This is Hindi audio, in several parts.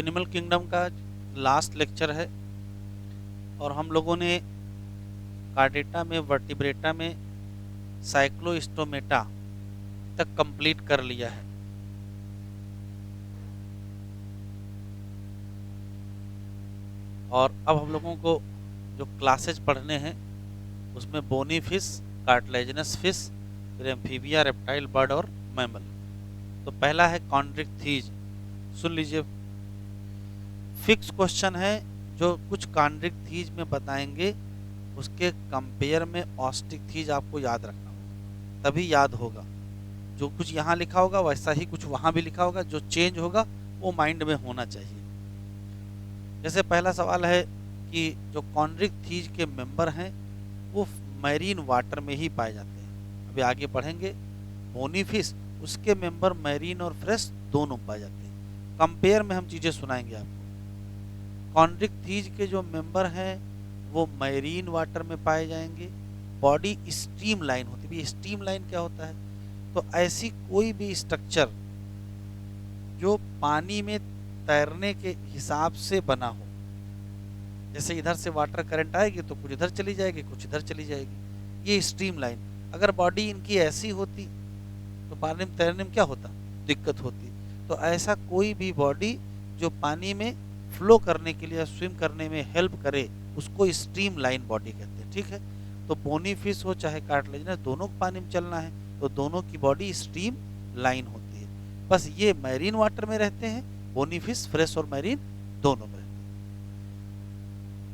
एनिमल किंगडम का लास्ट लेक्चर है और हम लोगों ने कार्डेटा में, वर्टिब्रेटा में साइक्लोस्टोमेटा तक कंप्लीट कर लिया है। और अब हम लोगों को जो क्लासेज पढ़ने हैं उसमें बोनी फिश, कार्टिलेजिनस फिश, फिर एम्फीबिया, रेप्टाइल, बर्ड और मैमल। तो पहला है कॉन्ड्रिक्थीज। सुन लीजिए, फिक्स क्वेश्चन है जो कुछ कॉन्ड्रिक्थीज में बताएंगे, उसके कंपेयर में ऑस्टिक्थीज आपको याद रखना होगा, तभी याद होगा। जो कुछ यहाँ लिखा होगा वैसा ही कुछ वहाँ भी लिखा होगा, जो चेंज होगा वो माइंड में होना चाहिए। जैसे पहला सवाल है कि जो कॉन्ड्रिक्थीज के मेंबर हैं वो मैरीन वाटर में ही पाए जाते हैं। अभी आगे पढ़ेंगे बोनी फिश, उसके मेंबर मैरीन और फ्रेश दोनों पाए जाते हैं। कंपेयर में हम चीज़ें सुनाएंगे आपको। कॉन्ड्रिक्थीज के जो मेंबर हैं वो मैरीन वाटर में पाए जाएंगे। बॉडी स्ट्रीम लाइन होती है। स्ट्रीम लाइन क्या होता है? तो ऐसी कोई भी स्ट्रक्चर जो पानी में तैरने के हिसाब से बना हो, जैसे इधर से वाटर करंट आएगी तो कुछ इधर चली जाएगी, कुछ इधर चली जाएगी, ये स्ट्रीम लाइन। अगर बॉडी इनकी ऐसी होती तो पानी में तैरने में क्या होता? दिक्कत होती। तो ऐसा कोई भी बॉडी जो पानी में फ्लो करने के लिए, स्विम करने में हेल्प करे, उसको स्ट्रीम लाइन बॉडी कहते हैं। ठीक है, तो बोनी फिश हो चाहे कार्टिलेजिनस, दोनों को पानी में चलना है तो दोनों की बॉडी स्ट्रीम लाइन होती है। बस ये मैरीन वाटर में रहते हैं, बोनी फिश फ्रेश और मैरीन दोनों में रहते हैं।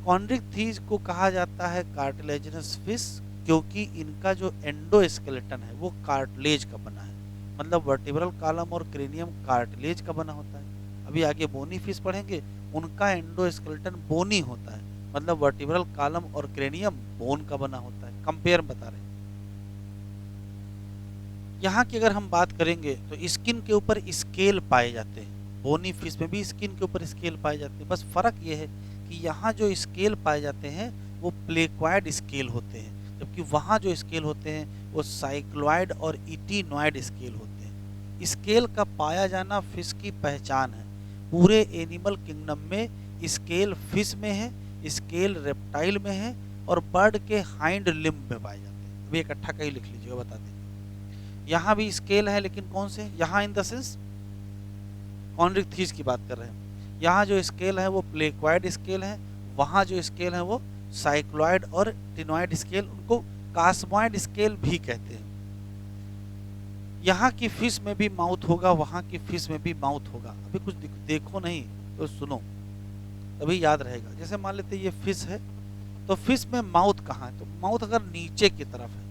कॉन्ड्रिक्थीज को कहा जाता है कार्टिलेजिनस फिश क्योंकि इनका जो एंडोस्केलेटन है वो कार्टिलेज का बना है। मतलब वर्टिब्रल कॉलम और क्रेनियम कार्टिलेज का बना होता है। अभी आगे बोनी फिश पढ़ेंगे, उनका एंडोस्केलेटन बोनी होता है, मतलब वर्टिब्रल कॉलम और क्रेनियम बोन का बना होता है। कंपेयर बता रहे हैं। यहाँ की अगर हम बात करेंगे तो स्किन के ऊपर स्केल पाए जाते हैं। बोनी फिश में भी स्किन के ऊपर स्केल पाए जाते हैं। बस फर्क ये है कि यहाँ जो स्केल पाए जाते हैं वो प्लेक्वाइड स्केल होते हैं, जबकि वहाँ जो स्केल होते हैं वो साइक्लॉइड और इटिनॉइड स्केल होते हैं। स्केल का पाया जाना फिश की पहचान है। पूरे एनिमल किंगडम में स्केल फिश में है, स्केल रेप्टाइल में है और बर्ड के हाइंड लिम्ब में पाए जाते हैं। अभी इकट्ठा कहीं लिख लीजिए, बता देंगे। यहाँ भी स्केल है, लेकिन कौन से? यहाँ इन द सेंस कॉन्ड्रिक्थीज की बात कर रहे हैं। यहाँ जो स्केल है वो प्लेक्वाइड स्केल है, वहाँ जो स्केल है वो साइक्लॉइड और टिनॉइड स्केल, उनको कास्मॉइड स्केल भी कहते हैं। यहाँ की फिश में भी माउथ होगा, वहाँ की फिश में भी माउथ होगा। अभी कुछ देखो नहीं तो सुनो, तभी याद रहेगा। जैसे मान लेते ये फिश है, तो फिश में माउथ कहाँ है? तो माउथ अगर नीचे की तरफ है,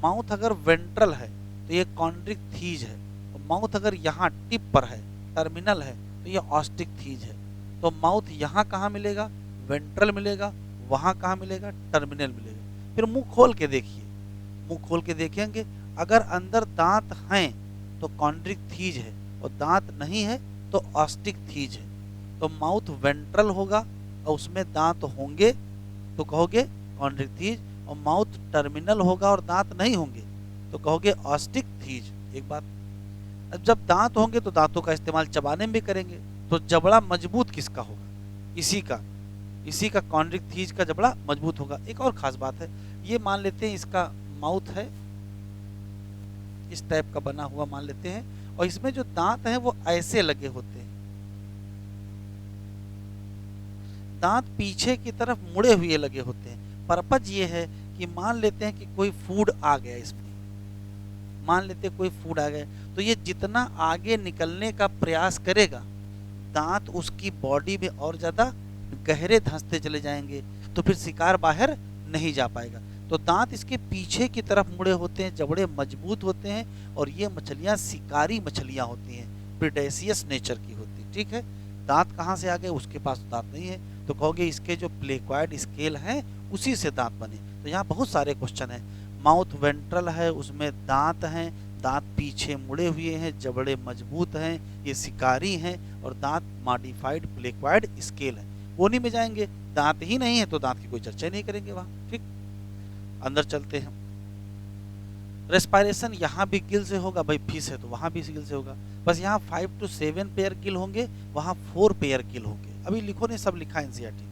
माउथ अगर वेंट्रल है तो ये कॉन्ड्रिक्थीज है। और माउथ अगर यहाँ टिप पर है, टर्मिनल है, तो ये ऑस्टिक्थीज है। तो माउथ यहाँ कहाँ मिलेगा? वेंट्रल मिलेगा। वहाँ कहाँ मिलेगा? टर्मिनल मिलेगा। फिर मुंह खोल के देखिए, मुंह खोल के देखेंगे, अगर अंदर दांत हैं तो कॉन्ड्रिक्थीज है, और दांत नहीं है तो ऑस्टिक्थीज है। तो माउथ वेंट्रल होगा और उसमें दांत होंगे तो कहोगे कॉन्ड्रिक्थीज, और माउथ टर्मिनल होगा और दांत नहीं होंगे तो कहोगे ऑस्टिक्थीज। एक बात, अब जब दांत होंगे तो दांतों का इस्तेमाल चबाने में भी करेंगे, तो जबड़ा मजबूत किसका होगा? इसी का कॉन्ड्रिक्थीज का जबड़ा मजबूत होगा। एक और खास बात है, ये मान लेते हैं इसका माउथ है इस टाइप का बना हुआ मान लेते हैं, और इसमें जो दांत हैं वो ऐसे लगे होते हैं, दांत पीछे की तरफ मुड़े हुए लगे होते हैं। पर्पज ये है कि मान लेते हैं कि कोई फूड आ गया इसमें, मान लेते कोई फूड आ गया, तो ये जितना आगे निकलने का प्रयास करेगा, दांत उसकी बॉडी में और ज्यादा गहरे धंसते चले जाएंगे, तो फिर शिकार बाहर नहीं जा पाएगा। तो दांत इसके पीछे की तरफ मुड़े होते हैं, जबड़े मजबूत होते हैं, और ये मछलियां शिकारी मछलियां होती हैं, प्रेडेशियस नेचर की होती है। ठीक है, दांत कहाँ से आ गए? उसके पास दांत नहीं है, तो कहोगे इसके जो प्लेक्वाइड स्केल हैं उसी से दांत बने। तो यहाँ बहुत सारे क्वेश्चन हैं। माउथ वेंट्रल है, उसमें दांत हैं, दांत पीछे मुड़े हुए हैं, जबड़े मजबूत हैं, ये शिकारी हैं, और दांत मॉडिफाइड प्लेक्वाइड स्केल है। बोनी में जाएंगे, दांत ही नहीं है तो दांत की कोई चर्चा नहीं करेंगे वहाँ। ठीक, अंदर चलते हैं। रेस्पायरेशन यहाँ भी गिल से होगा, भाई फिश है तो वहाँ भी गिल से होगा, बस यहाँ 5 to 7 पेयर गिल होंगे, वहाँ 4 पेयर गिल होंगे। अभी लिखो नहीं, सब लिखा है एनसीईआरटी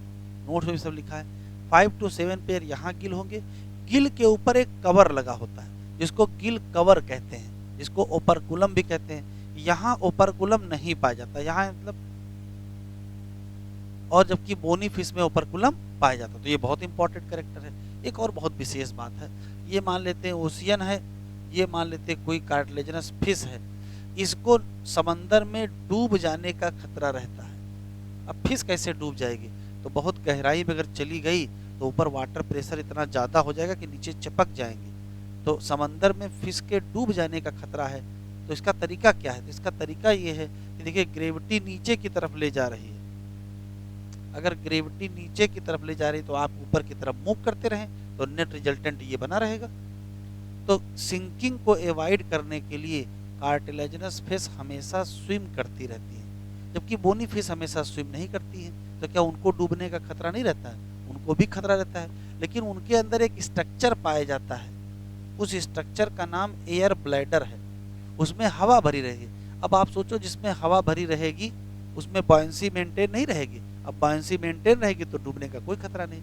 नोट्स में भी सब लिखा है। 5 to 7 पेयर यहाँ गिल होंगे। गिल के ऊपर एक कवर लगा होता है जिसको गिल कवर कहते हैं, जिसको ओपरकुलम भी कहते हैं। यहाँ ओपरकुलम नहीं पाया जाता, यहाँ मतलब, और जबकि बोनी फिश में ओपरकुलम पाया जाता है। तो ये बहुत इंपॉर्टेंट कैरेक्टर है। एक और बहुत विशेष बात है, ये मान लेते हैं ओशियन है, ये मान लेते हैं कोई कार्टिलेजिनस फिश है, इसको समंदर में डूब जाने का खतरा रहता है। अब फिश कैसे डूब जाएगी, तो बहुत गहराई में अगर चली गई तो ऊपर वाटर प्रेशर इतना ज़्यादा हो जाएगा कि नीचे चिपक जाएंगे। तो समंदर में फिश के डूब जाने का खतरा है। तो इसका तरीका क्या है, तो इसका तरीका ये है कि देखिए ग्रेविटी नीचे की तरफ ले जा रही है। अगर ग्रेविटी नीचे की तरफ ले जा रही है तो आप ऊपर की तरफ मूव करते रहें तो नेट रिजल्टेंट ये बना रहेगा। तो सिंकिंग को एवॉइड करने के लिए कार्टिलेजिनस फिश हमेशा स्विम करती रहती है, जबकि बोनी फिश हमेशा स्विम नहीं करती है। तो क्या उनको डूबने का खतरा नहीं रहता है? उनको भी खतरा रहता है, लेकिन उनके अंदर एक स्ट्रक्चर पाया जाता है, उस स्ट्रक्चर का नाम एयर ब्लैडर है, उसमें हवा भरी रहेगी। अब आप सोचो, जिसमें हवा भरी रहेगी उसमें बॉयंसी मेंटेन नहीं रहेगी। अब बॉयंसी मेंटेन रहेगी तो डूबने का कोई खतरा नहीं।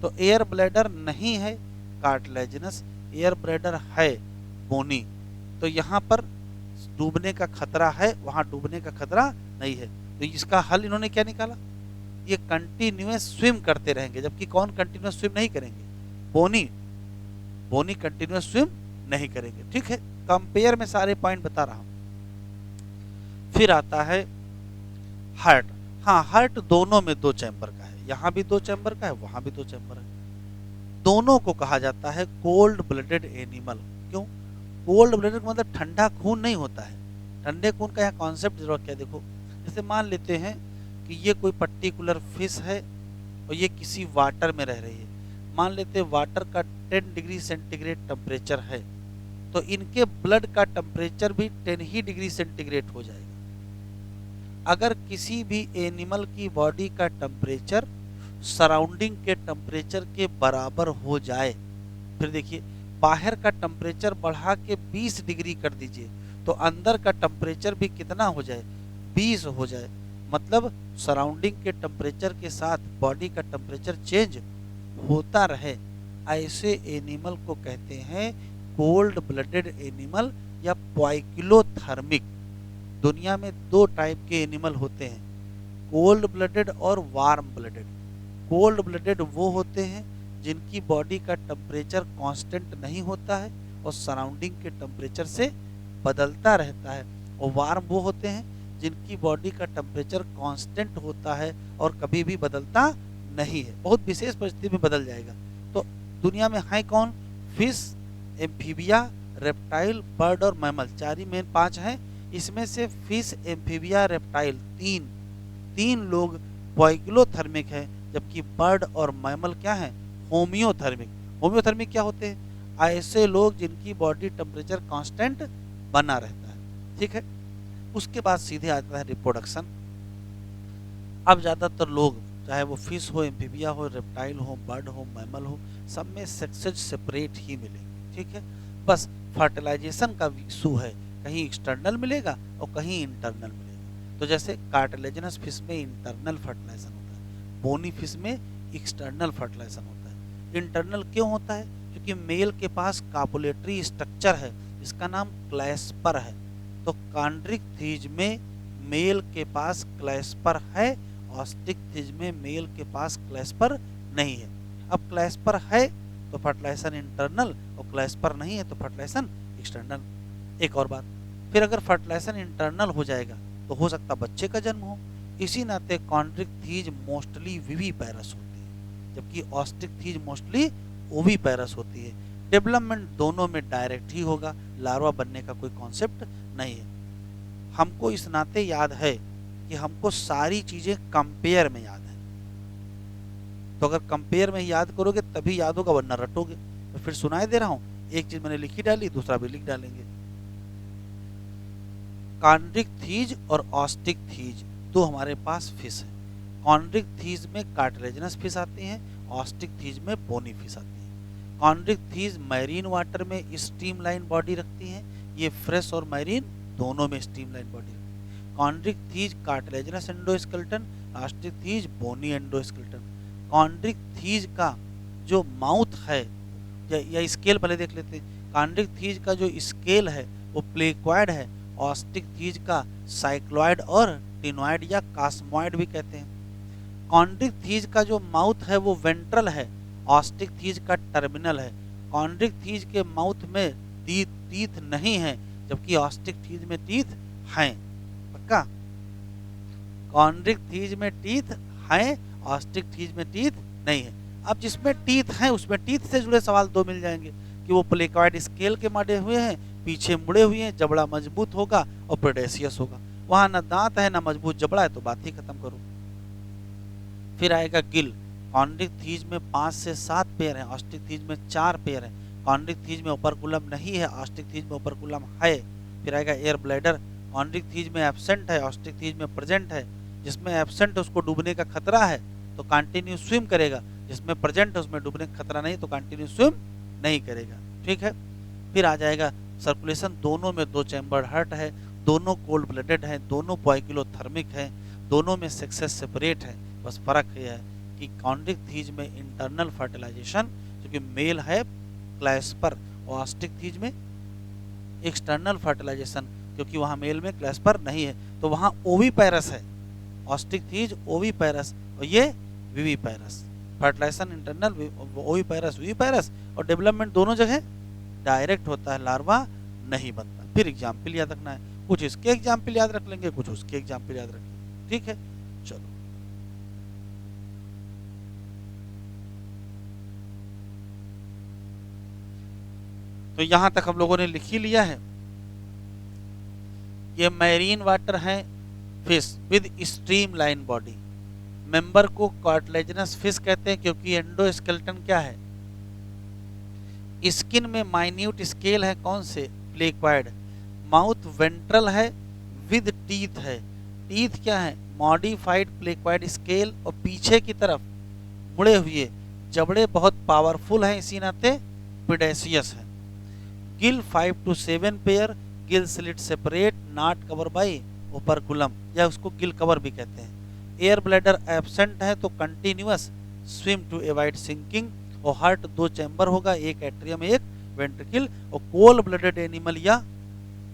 तो एयर ब्लैडर नहीं है कार्टिलेजिनस, एयर ब्लैडर है बोनी। तो यहाँ पर डूबने का खतरा है, वहाँ डूबने का खतरा नहीं है। तो इसका हल इन्होंने क्या निकाला, ये कंटिन्यूअस स्विम करते रहेंगे। जबकि कौन कंटिन्यूअस स्विम नहीं करेंगे? बोनी। बोनी कंटिन्यूअस स्विम नहीं करेंगे। ठीक है, कंपेयर में सारे पॉइंट बता रहा हूं। फिर आता है हार्ट। हाँ, हार्ट दोनों में 2 चैम्बर का है, यहाँ भी 2 चैम्बर का है, वहां भी 2 चैम्बर है। दोनों को कहा जाता है कोल्ड ब्लडेड एनिमल। क्यों कोल्ड ब्लडेड? मतलब ठंडा खून नहीं होता है। ठंडे खून का यहाँ कॉन्सेप्ट जरूर क्या, देखो जैसे मान लेते हैं कि ये कोई पर्टिकुलर फिश है और ये किसी वाटर में रह रही है। मान लेते हैं वाटर का 10 डिग्री सेंटीग्रेड टेम्परेचर है, तो इनके ब्लड का टेम्परेचर भी 10 ही डिग्री सेंटीग्रेड हो जाएगा। अगर किसी भी एनिमल की बॉडी का टेम्परेचर सराउंडिंग के टेम्परेचर के बराबर हो जाए, फिर देखिए बाहर का टेम्परेचर बढ़ा के 20 डिग्री कर दीजिए तो अंदर का टेम्परेचर भी कितना हो जाए, 20 हो जाए। मतलब सराउंडिंग के टेम्परेचर के साथ बॉडी का टेम्परेचर चेंज होता रहे, ऐसे एनिमल को कहते हैं कोल्ड ब्लडेड एनिमल या पॉइक्लोथर्मिक। दुनिया में 2 टाइप के एनिमल होते हैं, कोल्ड ब्लडेड और वार्म ब्लडेड। कोल्ड ब्लडेड वो होते हैं जिनकी बॉडी का टेम्परेचर कांस्टेंट नहीं होता है और सराउंडिंग के टेम्परेचर से बदलता रहता है, और वार्म वो होते हैं जिनकी बॉडी का टेम्परेचर कांस्टेंट होता है और कभी भी बदलता नहीं है, बहुत विशेष परिस्थिति में बदल जाएगा। तो दुनिया में है कौन? फिश, एम्फीबिया, रेप्टाइल, बर्ड और मैमल, 4 ही मेन 5 हैं। इसमें से फिश, एम्फीबिया, रेप्टाइल तीन लोग पॉइक्लोथर्मिक हैं, जबकि बर्ड और मैमल क्या हैं? होम्योथर्मिक। होम्योथर्मिक क्या होते हैं? ऐसे लोग जिनकी बॉडी टेम्परेचर कांस्टेंट बना रहता है। ठीक है, उसके बाद सीधे आता है रिप्रोडक्शन। अब ज़्यादातर लोग, चाहे वो फिश हो, एम्फीबिया हो, रेप्टाइल हो, बर्ड हो, मैमल हो, सब में सेक्सेज सेपरेट ही मिलेंगे। ठीक है, बस फर्टिलाइजेशन का इशू है, कहीं एक्सटर्नल मिलेगा और कहीं इंटरनल मिलेगा। तो जैसे कार्टिलेजिनस फिश में इंटरनल फर्टिलाइजेशन होता है, बोनी फिश में एक्सटर्नल फर्टिलाइजेशन होता है। इंटरनल क्यों होता है? क्योंकि मेल के पास कापुलेटरी स्ट्रक्चर है जिसका नाम क्लैस्पर है। तो कॉन्ड्रिक थीज में मेल के पास क्लैस्पर है, ऑस्टिक थीज में मेल के पास क्लैस्पर नहीं है। अब क्लैस्पर है तो फर्टिलाइजेशन इंटरनल, और क्लैस्पर नहीं है तो फर्टिलाइजेशन एक्सटर्नल। एक और बात, फिर अगर फर्टिलाइजेशन इंटरनल हो जाएगा तो हो सकता बच्चे का जन्म हो। इसी नाते कॉन्ड्रिक थीज मोस्टली विविपैरस होती है, जबकि ऑस्टिक थीज मोस्टली ओविपैरस होती है। डेवलपमेंट दोनों में डायरेक्ट ही होगा, लार्वा बनने का कोई कॉन्सेप्ट नहीं है। हमको इस नाते याद है कि हमको सारी चीजें कंपेयर में याद है, तो अगर कंपेयर में याद करोगे तभी याद होगा, वरना रटोगे। तो फिर सुनाई दे रहा हूं, एक चीज मैंने लिखी डाली, दूसरा भी लिख डालेंगे। कॉन्ड्रिक थीज और ऑस्टिक थीज तो हमारे पास फिश है। कॉन्ड्रिक थीज में कार्टिलेजिनस फिश आती हैं, ऑस्टिक थीज में बोनी फिश आती है। कॉन्ड्रिक थीज मैरीन वाटर में स्ट्रीमलाइन बॉडी रखती हैं, ये फ्रेश और मैरीन दोनों में स्ट्रीमलाइन बॉडी रखती हैं। Chondrichthyes cartilaginous endoskeleton, Osteichthyes bony endoskeleton. Chondrichthyes का जो माउथ है या स्केल पहले देख लेते हैं। कॉन्ड्रिक थीज का जो स्केल है वो प्लेक्वाइड है, ऑस्टिक थीज का साइक्लॉइड और टिनॉइड या कास्मॉइड भी कहते हैं। कॉन्ड्रिक थीज का जो माउथ है वो वेंट्रल है, ऑस्टिक थीज का टर्मिनल है। कॉन्ड्रिक थीज के माउथ में टीथ नहीं है, जबकि ऑस्टिक थीज में टीथ हैं। पक्का? कॉन्ड्रिक थीज में टीथ हैं, ऑस्टिक थीज में टीथ नहीं है। अब जिसमें टीथ हैं उसमें टीथ से जुड़े सवाल दो मिल जाएंगे कि वो प्लेक्वाइड स्केल के माडे हुए हैं, पीछे मुड़े हुए हैं, जबड़ा मजबूत होगा और प्रेडेशियस होगा। वहां ना दांत है ना मजबूत जबड़ा है, तो बात ही खत्म करो। फिर आएगा गिल। कॉन्ड्रिक थीज में 5 से 7 पेयर हैं, ऑस्टिक थीज में 4 पेयर हैं। कॉन्ड्रिक थीज में ओपर्कुलम नहीं है, ऑस्टिक थीज में ओपर्कुलम है। फिर आएगा एयर ब्लैडर। कॉन्ड्रिक थीज में एब्सेंट है, ऑस्टिक थीज में प्रेजेंट है। जिसमें एब्सेंट है उसको डूबने का खतरा है तो कंटिन्यू स्विम करेगा, जिसमें प्रेजेंट है उसमें डूबने का खतरा नहीं तो कंटिन्यू स्विम नहीं करेगा। ठीक है। फिर आ जाएगा सर्कुलेशन। दोनों में 2 चैम्बर हार्ट है, दोनों कोल्ड ब्लडेड है, दोनों पॉइकिलोथर्मिक है, दोनों में सेक्सेस सेपरेट है। बस फर्क यह है कि कॉन्ड्रिक थीज में इंटरनल फर्टिलाइजेशन क्योंकि मेल है क्लैस्पर, और ऑस्टिक थीज में एक्सटर्नल फर्टिलाइजेशन क्योंकि वहां मेल में क्लैस्पर नहीं है, तो वहां ओवीपैरस है। ऑस्टिक थीज ओवीपैरस और ये विवीपैरस। फर्टिलाइजेशन इंटरनल ओवीपैरस विवीपैरस, और डेवलपमेंट दोनों जगह डायरेक्ट होता है, लार्वा नहीं बनता। फिर एग्जाम्पल याद रखना है, कुछ इसके एग्जाम्पल याद रख लेंगे, कुछ उसके एग्जाम्पल याद रखेंगे। ठीक है, चलो। तो यहां तक हम लोगों ने लिख ही लिया है। ये मैरीन वाटर है fish with stream line body. Member को कार्टिलेजिनस फिश कहते हैं क्योंकि एंडोस्केलेटन क्या है, स्किन में माइन्यूट स्केल है, कौन से, प्लेक्वाइड। माउथ वेंट्रल है विद टीथ है। टीथ क्या है, मॉडिफाइड प्लेक्वाइड स्केल, और पीछे की तरफ मुड़े हुए जबड़े बहुत पावरफुल हैं, इसी नाते प्रेडेशियस है। Gill 5 to 7 pair, gill slit separate, not cover by operculum, या उसको गिल कवर भी कहते हैं। एयर ब्लैडर एब्सेंट है तो continuous swim to avoid sinking, और हार्ट 2 चैम्बर होगा, एक एट्रियम एक वेंट्रिकल। और कोल ब्लडेड एनिमल या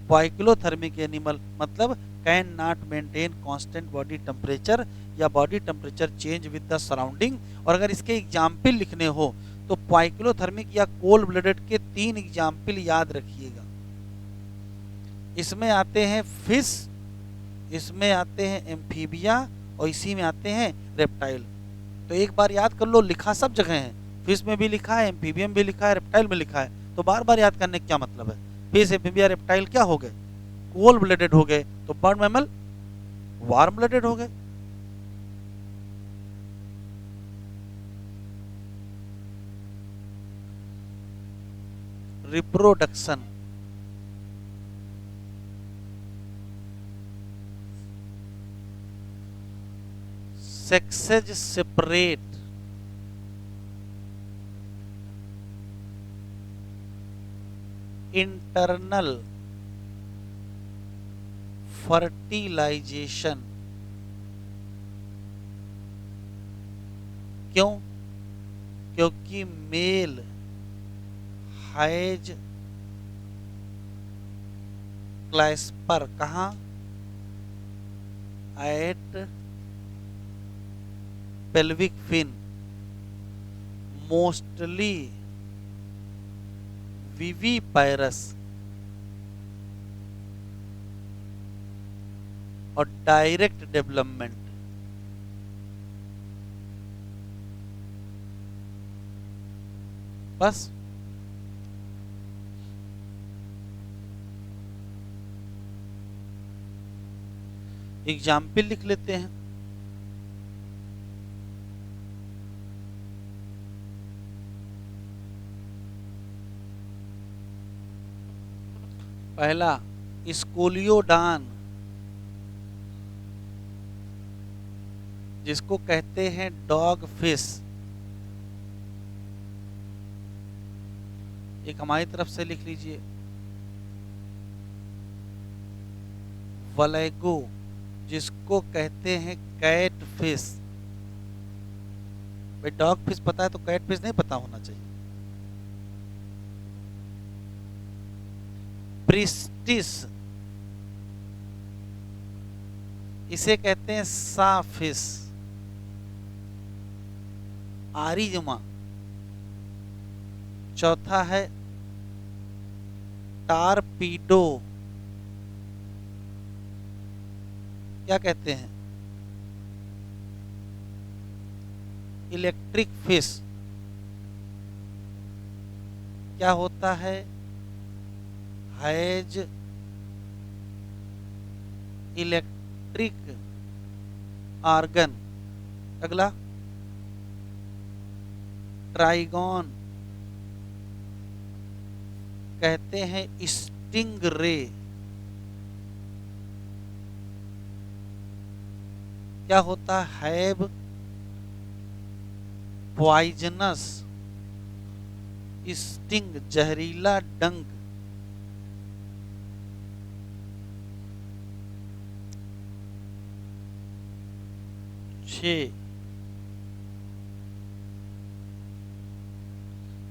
पॉइकिलोथर्मिक एनिमल मतलब can not maintain constant body temperature या body temperature change with the surrounding. और अगर इसके एग्जाम्पल लिखने हो तो पॉइकिलोथर्मिक या कोल ब्लडेड के 3 एग्जाम्पल याद रखिएगा। इसमें आते हैं फिश, इसमें आते हैं एम्फीबिया, और इसी में आते हैं रेप्टाइल। तो एक बार याद कर लो, लिखा सब जगह है, फिश में भी लिखा है, एम्फीबियम भी लिखा है, रेप्टाइल में लिखा है, तो बार बार याद करने का क्या मतलब है। फिश एम्फीबिया रेप्टाइल क्या हो गए, कोल ब्लडेड हो गए, तो बर्ड मैमल वार्म ब्लडेड हो गए। Reproduction, sexes separate, internal fertilisation. क्यों, क्योंकि मेल हैज क्लैस्पर कहाँ, at pelvic fin, mostly viviparous, और डायरेक्ट डेवलपमेंट। बस एग्जाम्पल लिख लेते हैं। पहला स्कोलियोडान, जिसको कहते हैं डॉग फिश। एक हमारी तरफ से लिख लीजिए, वलेगो, जिसको कहते हैं कैट फिश। भाई डॉग फिश पता है तो कैट फिश नहीं पता होना चाहिए। प्रिस्टिस, इसे कहते हैं साफिस। आरिजमा, चौथा है टारपीडो, क्या कहते हैं, इलेक्ट्रिक फिश, क्या होता है, हैज इलेक्ट्रिक आर्गन। अगला ट्राइगॉन, कहते हैं स्टिंग रे, क्या होता हैव पॉइजनस स्टिंग, जहरीला डंक।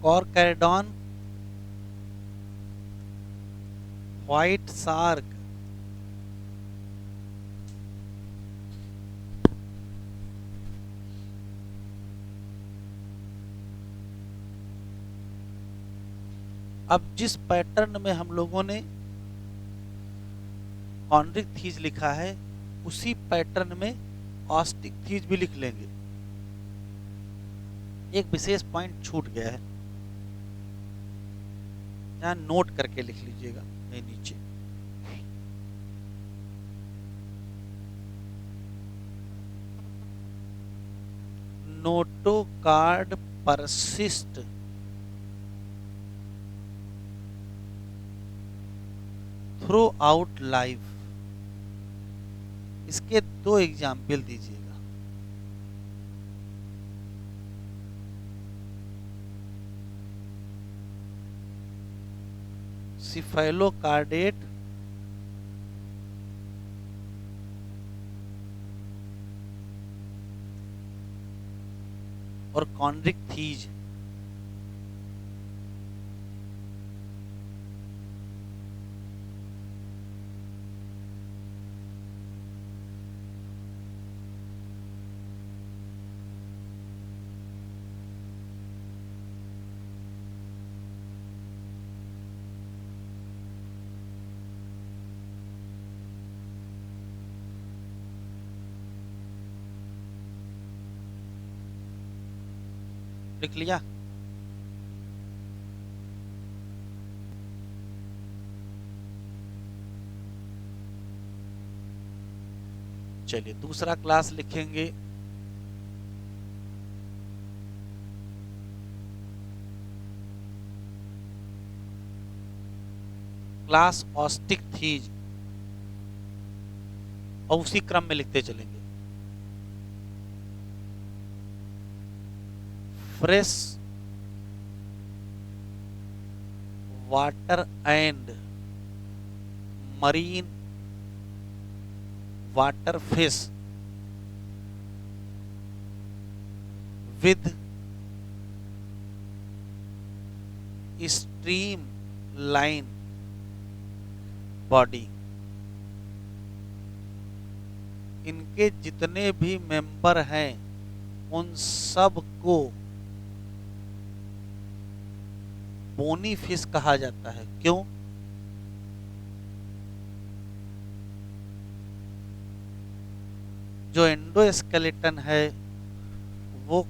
कॉर्कैडॉन, व्हाइट शार्क। अब जिस पैटर्न में हम लोगों ने कॉन्ड्रिक थीज लिखा है, उसी पैटर्न में ऑस्टिक थीज भी लिख लेंगे। एक विशेष पॉइंट छूट गया है, यहाँ नोट करके लिख लीजिएगा नहीं नीचे। Notochord persist through out life, इसके दो एग्जाम्पल दीजिएगा। सिफेलोकार्डेट और कॉन्ड्रिक थीज। लिख लिया? चलिए दूसरा क्लास लिखेंगे। क्लास ऑस्टिक थीज, और उसी क्रम में लिखते चलेंगे। Fresh water and marine water fish with stream line body, इनके जितने भी मेंबर हैं उन सब को बोनी फिश कहा जाता है। क्यों? जो एंडोस्केलेटन है वो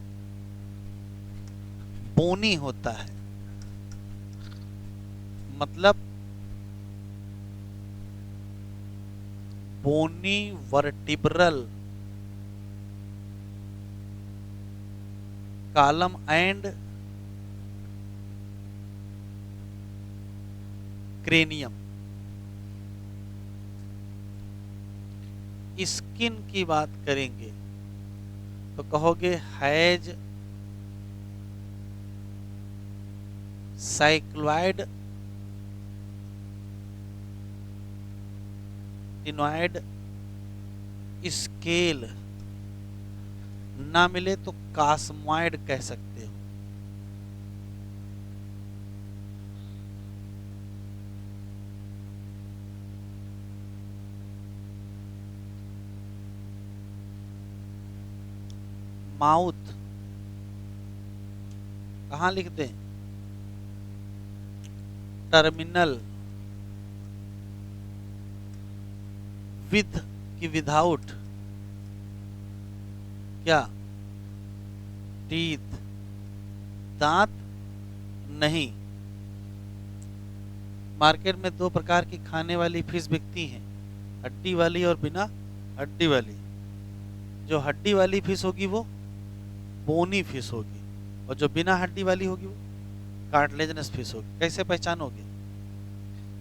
बोनी होता है, मतलब bony vertebral column and cranium. Skin की बात करेंगे तो कहोगे हैज साइक्लॉइड टिनॉइड स्केल ना मिले तो कास्मॉइड कह सकते हो। माउथ कहाँ लिख दें? टर्मिनल विद की विदाउट क्या? टीथ दांत नहीं। मार्केट में दो प्रकार की खाने वाली फिश बिकती हैं, हड्डी वाली और बिना हड्डी वाली। जो हड्डी वाली फिश होगी वो बोनी फिश होगी, और जो बिना हड्डी वाली होगी वो कार्टिलेजिनस फिश होगी। कैसे पहचानोगे?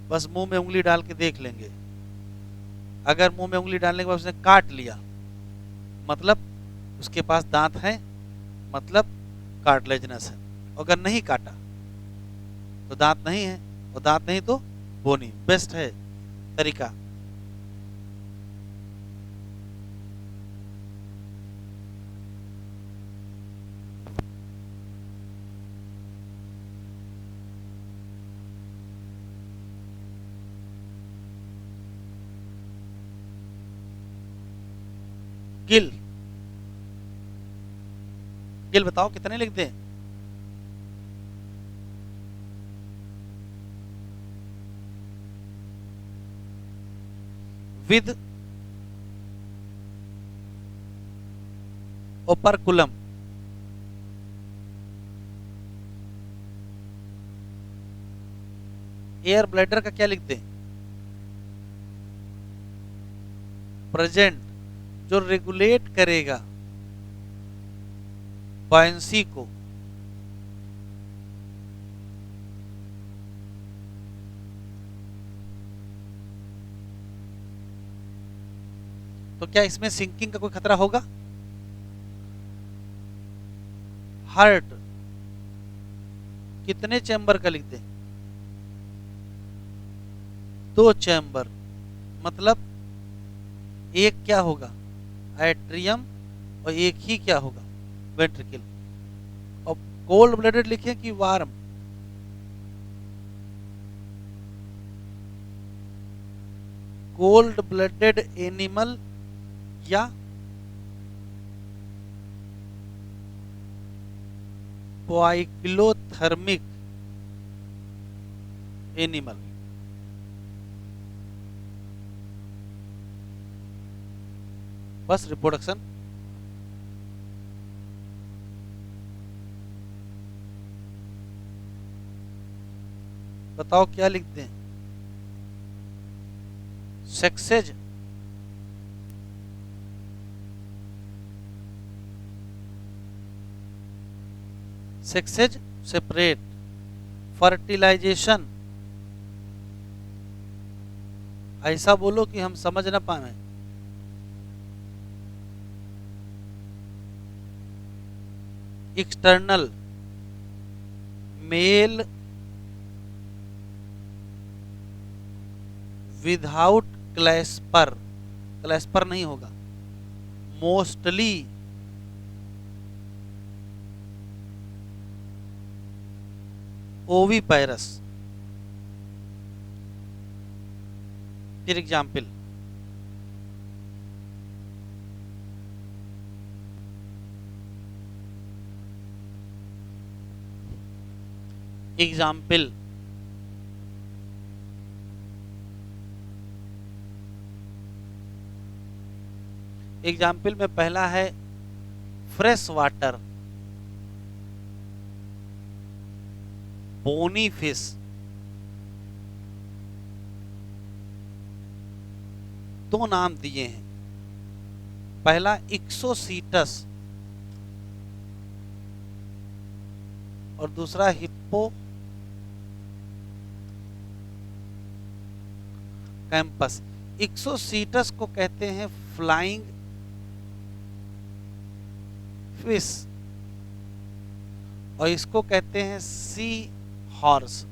बस मुंह में उंगली डाल के देख लेंगे। अगर मुंह में उंगली डालने के बाद उसने काट लिया मतलब उसके पास दांत है, मतलब कार्टिलेजिनस है। अगर नहीं काटा तो दांत नहीं है, और दांत नहीं तो बोनी। बेस्ट है तरीका। गिल, गिल बताओ कितने लिख दें? विद ओपरकुलम एयर ब्लैडर का क्या लिख दें? प्रेजेंट, जो रेगुलेट करेगा बॉयंसी को। तो क्या इसमें सिंकिंग का कोई खतरा होगा? हार्ट कितने चैम्बर का लिख दें? 2 चैम्बर, मतलब एक क्या होगा? एट्रियम, और एक ही क्या होगा? वेंट्रिकल। और कोल्ड ब्लडेड लिखे कि वार्म? कोल्ड ब्लडेड एनिमल या पोइक्लोथर्मिक एनिमल? बस रिप्रोडक्शन। बताओ क्या लिख दें? Sexes, sexes separate. फर्टिलाइजेशन ऐसा बोलो कि हम समझ ना पाए। एक्सटर्नल, मेल विदाउट क्लैस्पर, क्लैस्पर नहीं होगा। मोस्टली ओवीपायरस। फिर एग्जाम्पल, एग्जाम्पल एग्जाम्पल में पहला है फ्रेश वाटर बोनी फिश। दो नाम दिए हैं, पहला इक्सोसीटस और दूसरा हिप्पो कैंपस। इक्सोसीटस को कहते हैं फ्लाइंग फिश, और इसको कहते हैं सी हॉर्स।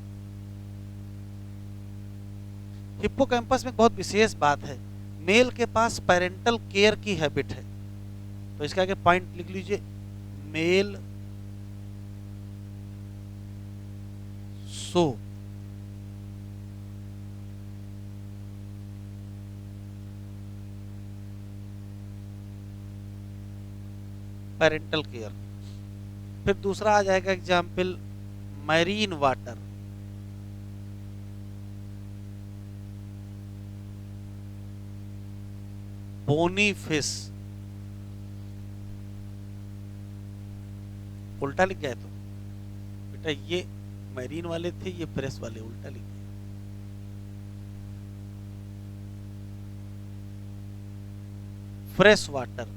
हिप्पोकैम्पस में बहुत विशेष बात है, मेल के पास पेरेंटल केयर की हैबिट है। तो इसका आगे पॉइंट लिख लीजिए, मेल सो पेरेंटल केयर। फिर दूसरा आ जाएगा example, marine water. Bony fish, उल्टा लिख गया तो बेटा, ये मैरीन वाले थे, ये फ्रेश वाले, उल्टा लिख गया। Fresh water,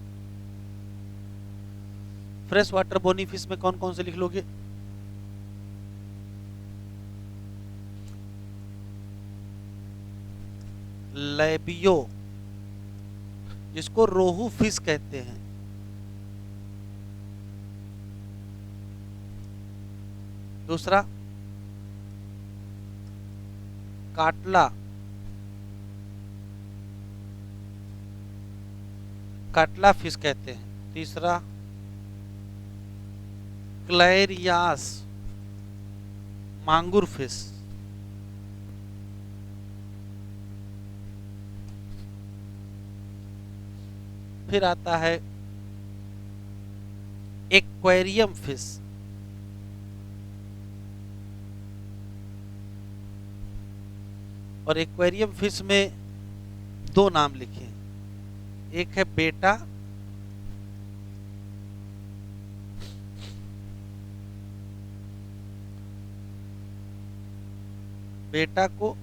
fresh water bony fish में कौन कौन से लिख लोगे? लेबियो, जिसको रोहू फिश कहते हैं। दूसरा काटला, काटला फिश कहते हैं। तीसरा क्लैरियास, मांगुर फिश। फिर आता है एक्वेरियम फिश, और एक्वेरियम फिश में दो नाम लिखे हैं, एक है बेटा, बेटा को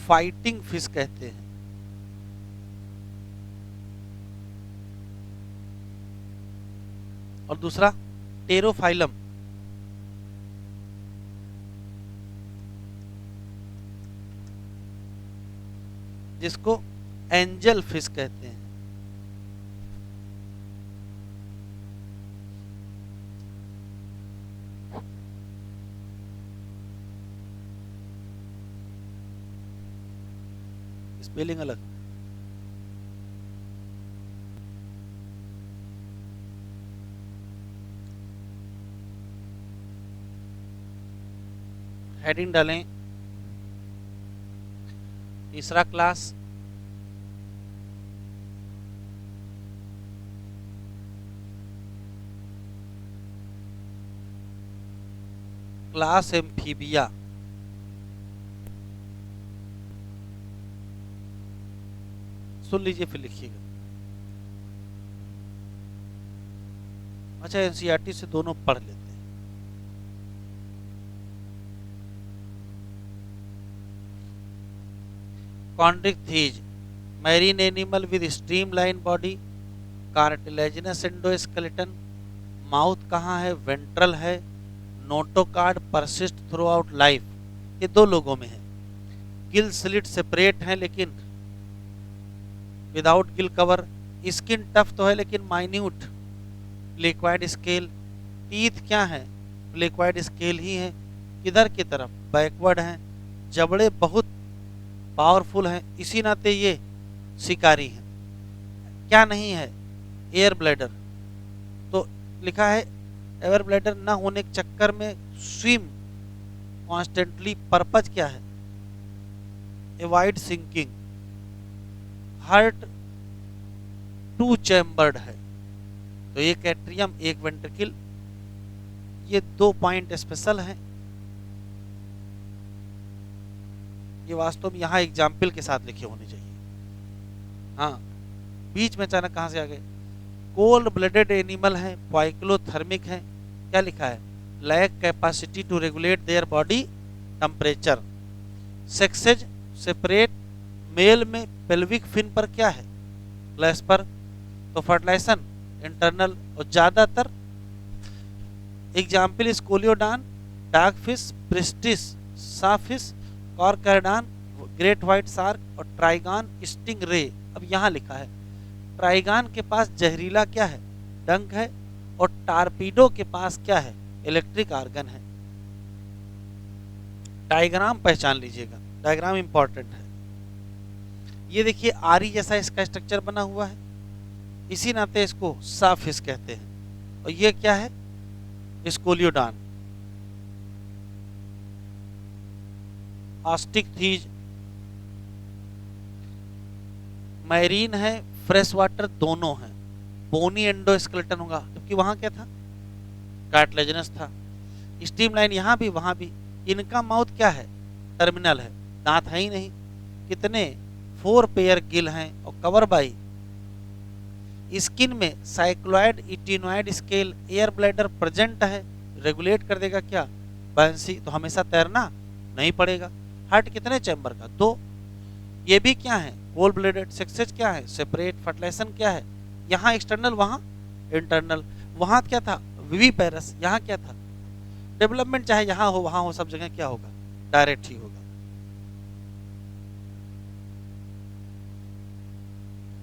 फाइटिंग फिश कहते हैं। और दूसरा टेरोफाइलम, जिसको एंजल फिश कहते हैं। स्पेलिंग अलग। हेडिंग डालें, तीसरा क्लास क्लास एम्फीबिया। सुन लीजिए फिर लिखिएगा। अच्छा, एनसीईआरटी से दोनों पढ़ लेते हैं। Chondrichthyes, marine animal with streamline body, cartilaginous endoskeleton. Mouth कहाँ है? वेंट्रल है। Notochord persist through out life, ये दो लोगों में है। गिल स्लिट सेपरेट है लेकिन without gill cover. Skin tough तो है लेकिन माइन्यूट। लिक्वाइड स्केल, टीथ क्या है? लिक्वाइड स्केल ही है। किधर की तरफ? बैकवर्ड है। जबड़े बहुत पावरफुल हैं, इसी नाते ये शिकारी हैं। क्या नहीं है? Air bladder. तो लिखा है एयर ब्लैडर ना होने के चक्कर में स्विम कॉन्स्टेंटली। पर्पज क्या है? Avoid sinking. Heart two chambered है, तो एक एट्रियम एक वेंट्रिकल। ये दो पॉइंट स्पेशल हैं। ये वास्तव में यहाँ एग्जाम्पल के साथ लिखे होने चाहिए। हाँ, बीच में अचानक कहाँ से आ गए? कोल्ड ब्लडेड एनिमल है, पाइक्लोथर्मिक है। क्या लिखा है? Lack capacity to regulate their body temperature. Sexes separate. Male में पेल्विक फिन पर क्या है? क्लैस्पर। तो फर्टिलाइजेशन इंटरनल। और ज्यादातर example Scoliodon, dogfish, Pristis, sawfish, Carcharodon, great white shark और ट्राइगान स्टिंग रे। अब यहाँ लिखा है ट्राइगान के पास जहरीला क्या है? डंक है। और टारपीडो के पास क्या है? इलेक्ट्रिक आर्गन है। डायग्राम पहचान लीजिएगा, डायग्राम इंपॉर्टेंट है। ये देखिए आरी जैसा इसका स्ट्रक्चर बना हुआ है, इसी नाते इसको साफिस कहते हैं। और ये क्या है, स्कोलियोडान, ऑस्टिकथीज, मैरीन है, फ्रेश वाटर दोनों है। बोनी एंडोस्केलेटन होगा, जबकि वहां क्या था, कार्टिलेजिनस था। स्ट्रीमलाइन यहाँ भी वहां भी। इनका माउथ क्या है, टर्मिनल है, दांत है ही नहीं। कितने, 4 पेयर गिल हैं और कवर बाई। स्किन में cycloid ctenoid scale air bladder present है, रेगुलेट कर देगा क्या, बायंसी, तो हमेशा तैरना नहीं पड़ेगा। हार्ट कितने चैम्बर का, 2। ये भी क्या है, कोल ब्लेडेड। सक्सेस क्या है, सेपरेट। फर्टिलाइजेशन क्या है, यहाँ एक्सटर्नल वहाँ इंटरनल। वहाँ क्या था, विवी पैरस, यहाँ क्या था। डेवलपमेंट चाहे यहाँ हो वहाँ हो, सब जगह क्या होगा, डायरेक्ट ही होगा।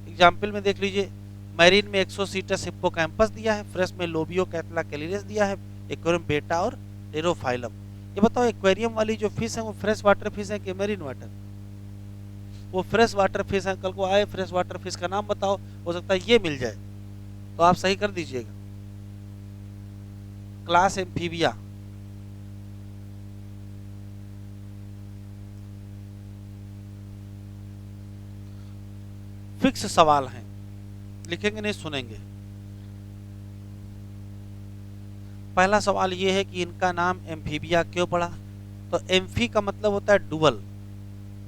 एग्जाम्पल में देख लीजिए, मैरीन में एक्सोसीटस हिप्पोकैम्पस दिया है, फ्रेश में लोबियो कैटला कैलिरियस दिया है, एक्वेरियम बेटा और टेरोफाइलम। ये बताओ एक्वेरियम वाली जो फिश है वो फ्रेश वाटर फिश है कि मैरीन वाटर, वो फ्रेश वाटर फिश है। कल को आए फ्रेश वाटर फिश का नाम बताओ, हो सकता है ये मिल जाए, तो आप सही कर दीजिएगा। क्लास एम्फीबिया, फिक्स सवाल हैं, लिखेंगे नहीं सुनेंगे। पहला सवाल ये है कि इनका नाम एम्फीबिया क्यों पड़ा। तो एम्फी का मतलब होता है डुअल।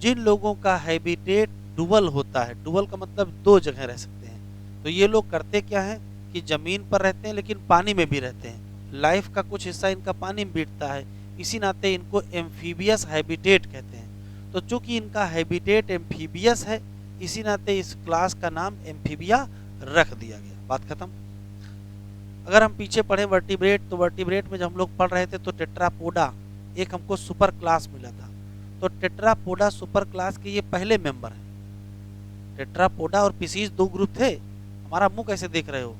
जिन लोगों का हैबिटेट डुअल होता है, डुअल का मतलब 2 जगह रह सकते हैं, तो ये लोग करते क्या है कि जमीन पर रहते हैं लेकिन पानी में भी रहते हैं। लाइफ का कुछ हिस्सा इनका पानी में बीतता है, इसी नाते इनको एम्फीबियस हैबिटेट कहते हैं। तो चूंकि इनका हैबिटेट एम्फीबियस है, इसी नाते इस क्लास का नाम एम्फीबिया रख दिया गया, बात खत्म। अगर हम पीछे पढ़े वर्टिब्रेट, तो वर्टिब्रेट में जब हम लोग पढ़ रहे थे तो टेट्रापोडा एक हमको सुपर क्लास मिला था। तो टेट्रापोडा सुपर क्लास के ये पहले मेंबर हैं। टेट्रापोडा और पिसीज 2 ग्रुप थे। हमारा मुंह कैसे देख रहे हो,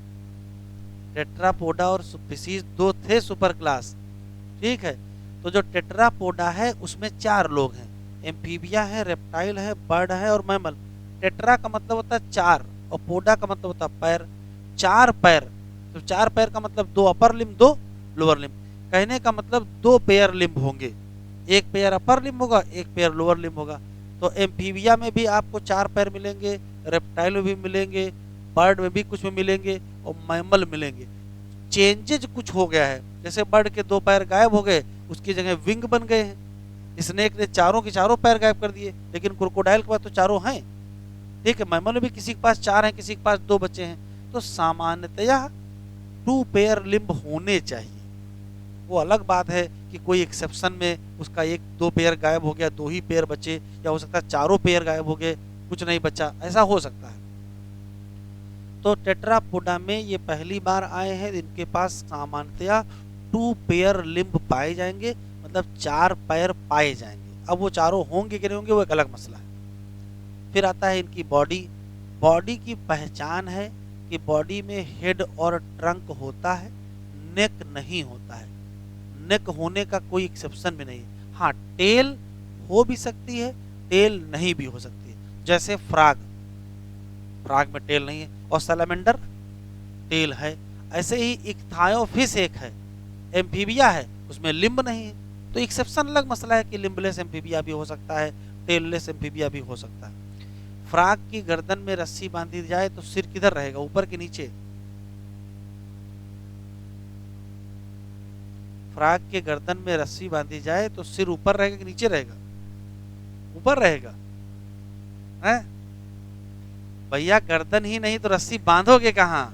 टेट्रापोडा और पिसीज 2 थे सुपर क्लास, ठीक है। तो जो टेट्रापोडा है उसमें 4 लोग हैं, एम्फीबिया है, रेप्टाइल है, बर्ड है और मैमल। टेट्रा का मतलब होता है 4 और पोडा का मतलब होता है पैर, 4 पैर। तो 4 पैर का मतलब 2 अपर लिम्ब 2 लोअर लिम्ब, कहने का मतलब 2 पेयर लिम्ब होंगे, एक पेयर अपर लिम्ब होगा, एक पेयर लोअर लिम्ब होगा। तो एम्फीबिया में भी आपको 4 पैर मिलेंगे, रेप्टाइल में भी मिलेंगे, बर्ड में भी कुछ में मिलेंगे और मैमल मिलेंगे। चेंजेज कुछ हो गया है, जैसे बर्ड के 2 पैर गायब हो गए, उसकी जगह विंग बन गए हैं। स्नेक ने चारों के चारों पैर गायब कर दिए, लेकिन क्रोकोडाइल के पास तो चारों हैं, ठीक है। मैमल में भी किसी के पास 4 हैं, किसी के पास 2 बचे हैं। तो सामान्यतया 2 पेयर लिम्ब होने चाहिए। वो अलग बात है कि कोई एक्सेप्शन में उसका 1-2 पेयर गायब हो गया, 2 ही पेयर बचे, या हो सकता है चारों पेयर गायब हो गए, कुछ नहीं बचा, ऐसा हो सकता है। तो टेट्रापोडा में ये पहली बार आए हैं, इनके पास सामान्यतया 2 पेयर लिम्ब पाए जाएंगे, मतलब 4 पैर पाए जाएंगे। अब वो चारों होंगे कि नहीं होंगे वो एक अलग मसला है। फिर आता है इनकी बॉडी। बॉडी की पहचान है कि बॉडी में हेड और ट्रंक होता है, नेक नहीं होता है। नेक होने का कोई एक्सेप्शन भी नहीं है। हाँ, टेल हो भी सकती है, टेल नहीं भी हो सकती है। जैसे फ्राग, फ्राग में टेल नहीं है, और सैलमेंडर टेल है। ऐसे ही इक्थायोफिस एक है, एम्फीबिया है, उसमें लिम्ब नहीं है। तो एक्सेप्शन अलग मसला है कि लिम्बलेस एम्फीबिया भी हो सकता है, टेललेस एम्फीबिया भी हो सकता है। फ्राग की गर्दन में रस्सी बांधी जाए तो सिर किधर रहेगा, ऊपर के नीचे। फ्राग के गर्दन में रस्सी बांधी जाए तो सिर ऊपर रहेगा कि नीचे रहेगा, ऊपर रहेगा, हैं भैया। गर्दन ही नहीं तो रस्सी बांधोगे कहां,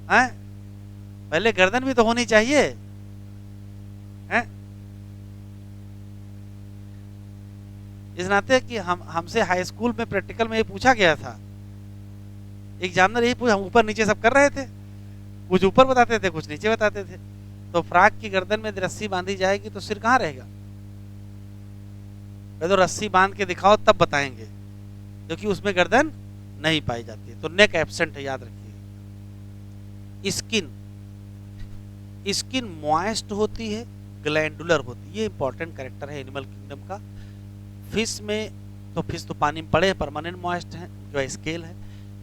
हैं? पहले गर्दन भी तो होनी चाहिए, हैं? इस नाते कि हमसे हाई स्कूल में प्रैक्टिकल में ये पूछा गया था, एग्जामिनर यही पूछा, हम ऊपर नीचे सब कर रहे थे, कुछ ऊपर बताते थे कुछ नीचे बताते थे। तो फ्राक की गर्दन में रस्सी बांधी जाएगी तो सिर कहाँ रहेगा, तो रस्सी बांध के दिखाओ तब बताएंगे, क्योंकि उसमें गर्दन नहीं पाई जाती है। तो नेक एब्सेंट है, याद रखिए। स्किन, स्किन मॉइस्ट होती है, ग्लैंडुलर होती है। ये इंपॉर्टेंट कैरेक्टर है एनिमल किंगडम का। फिश में तो फिश तो पानी में पड़े परमानेंट मॉइस्ट हैं, जो स्केल है।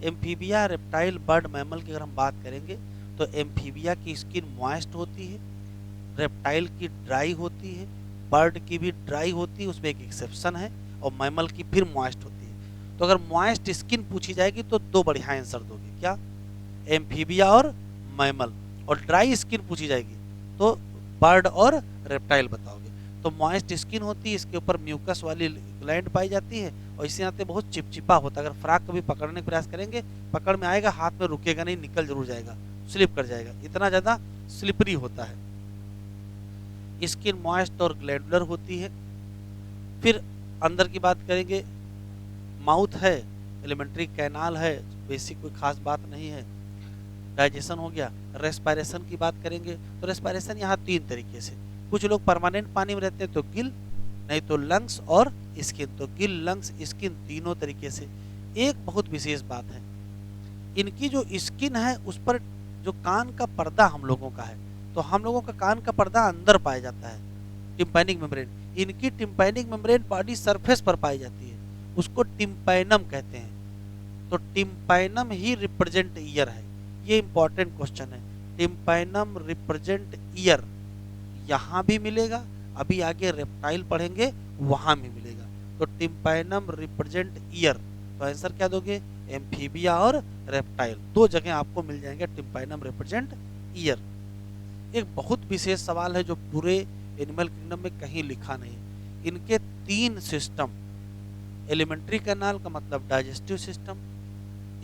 एम्फीबिया, रेप्टाइल, बर्ड, मैमल की अगर हम बात करेंगे तो एम्फीबिया की स्किन मॉइस्ट होती है, रेप्टाइल की ड्राई होती है, बर्ड की भी ड्राई होती है, उसमें एक एक्सेप्शन है, और मैमल की फिर मॉइस्ट होती है। तो अगर मॉइस्ट स्किन पूछी जाएगी तो दो बढ़िया आंसर दोगे, क्या? एम्फीबिया और मैमल। और ड्राई स्किन पूछी जाएगी तो बर्ड और रेप्टाइल बताओगे। तो मॉइस्ट स्किन होती है, इसके ऊपर म्यूकस वाली ग्लैंड पाई जाती है, और इससे नाते बहुत चिपचिपा होता है। अगर फ्राक कभी पकड़ने का प्रयास करेंगे, पकड़ में आएगा, हाथ में रुकेगा नहीं, निकल जरूर जाएगा, स्लिप कर जाएगा, इतना ज़्यादा स्लिपरी होता है। स्किन मॉइस्ट और ग्लैंडुलर होती है। फिर अंदर की बात करेंगे, माउथ है, एलिमेंट्री कैनाल है, बेसिक कोई खास बात नहीं है। डाइजेशन हो गया। रेस्पायरेशन की बात करेंगे तो रेस्पायरेशन यहाँ तीन तरीके से, कुछ लोग परमानेंट पानी में रहते हैं तो गिल, नहीं तो लंग्स और स्किन। तो गिल, लंग्स, स्किन तीनों तरीके से। एक बहुत विशेष बात है, इनकी जो स्किन है उस पर जो कान का पर्दा हम लोगों का है, तो हम लोगों का कान का पर्दा अंदर पाया जाता है, टिम्पैनिक मेम्ब्रेन। इनकी टिम्पैनिक मेम्ब्रेन बॉडी सरफेस पर पाई जाती है, उसको टिम्पैनम कहते हैं। तो टिम्पैनम ही रिप्रेजेंट ईयर है। ये इंपॉर्टेंट क्वेश्चन है। टिम्पैनम रिप्रेजेंट ईयर, यहाँ भी मिलेगा, अभी आगे रेप्टाइल पढ़ेंगे वहां भी मिलेगा। तो टिम्पैनम रिप्रेजेंट ईयर, तो आंसर क्या दोगे? एम्फीबिया और रेप्टाइल, दो जगह आपको मिल जाएंगे टिम्पैनम रिप्रेजेंट ईयर। एक बहुत विशेष सवाल है जो पूरे एनिमल किंगडम में कहीं लिखा नहीं है। इनके तीन सिस्टम, एलिमेंट्री कैनाल का मतलब डाइजेस्टिव सिस्टम,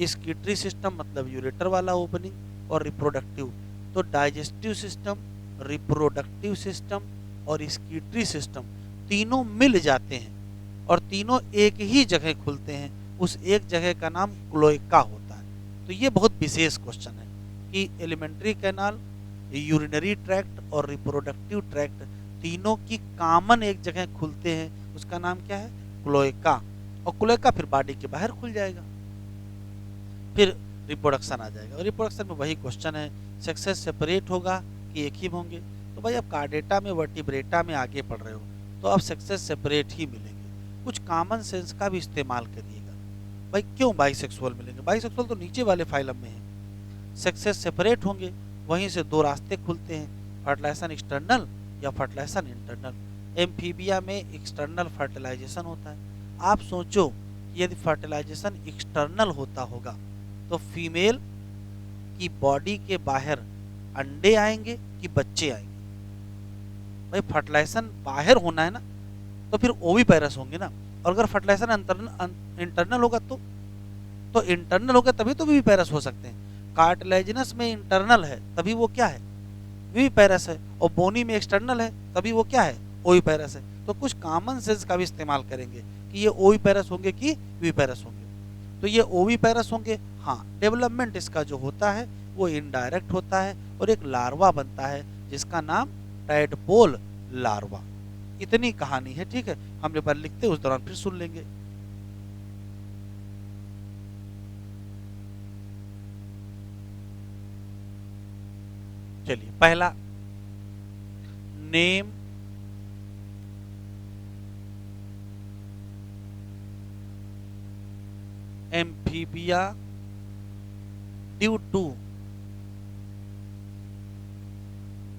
स्कीटरी सिस्टम मतलब यूरेटर वाला ओपनिंग, और रिप्रोडक्टिव। तो डाइजेस्टिव सिस्टम, रिप्रोडक्टिव सिस्टम और स्कीटरी सिस्टम तीनों मिल जाते हैं, और तीनों एक ही जगह खुलते हैं। उस एक जगह का नाम क्लोएका होता है। तो ये बहुत विशेष क्वेश्चन है कि एलिमेंट्री कैनाल, यूरिनरी ट्रैक्ट और रिप्रोडक्टिव ट्रैक्ट तीनों की कॉमन एक जगह खुलते हैं, उसका नाम क्या है? क्लोएका। और क्लोएका फिर बॉडी के बाहर खुल जाएगा। फिर रिप्रोडक्शन आ जाएगा, और रिप्रोडक्शन में वही क्वेश्चन है, सेक्सेस सेपरेट होगा कि एक ही होंगे? तो भाई अब कार्डेटा में, वर्टिब्रेटा में आगे पढ़ रहे हो तो अब सक्सेस सेपरेट ही मिलेंगे। कुछ कॉमन सेंस का भी इस्तेमाल करिएगा। भाई क्यों बाइसेक्सुअल मिलेंगे? बाइसेक्सुअल तो नीचे वाले फाइलम में है। सक्सेस सेपरेट होंगे, वहीं से दो रास्ते खुलते हैं, फर्टिलाइजेशन एक्सटर्नल या फर्टिलाइजेशन इंटरनल। एम्फीबिया में एक्सटर्नल फर्टिलाइजेशन होता है। आप सोचो कि यदि फर्टिलाइजेशन एक्सटर्नल होता होगा तो फीमेल की बॉडी के बाहर अंडे आएंगे कि बच्चे आएंगे? भाई फर्टिलाइजेशन बाहर होना है ना, तो फिर ओविपेरस होंगे ना। और अगर फर्टिलाइजेशन इंटरनल होगा तो इंटरनल होगा तभी तो विविपेरस हो सकते हैं। कार्टिलेजिनस में इंटरनल है तभी वो क्या है? विविपेरस है। और बोनी में एक्सटर्नल है तभी वो क्या है? ओविपेरस है। तो कुछ कॉमन सेंस का भी इस्तेमाल करेंगे कि ये ओविपेरस होंगे कि विविपेरस होंगे। तो ये ओविपेरस होंगे। हाँ, डेवलपमेंट इसका जो होता है वो इनडायरेक्ट होता है, और एक लार्वा बनता है जिसका नाम टैडपोल लार्वा। इतनी कहानी है, ठीक है। हम एक बार लिखते हैं, उस दौरान फिर सुन लेंगे। चलिए, पहला, name Amphibia due to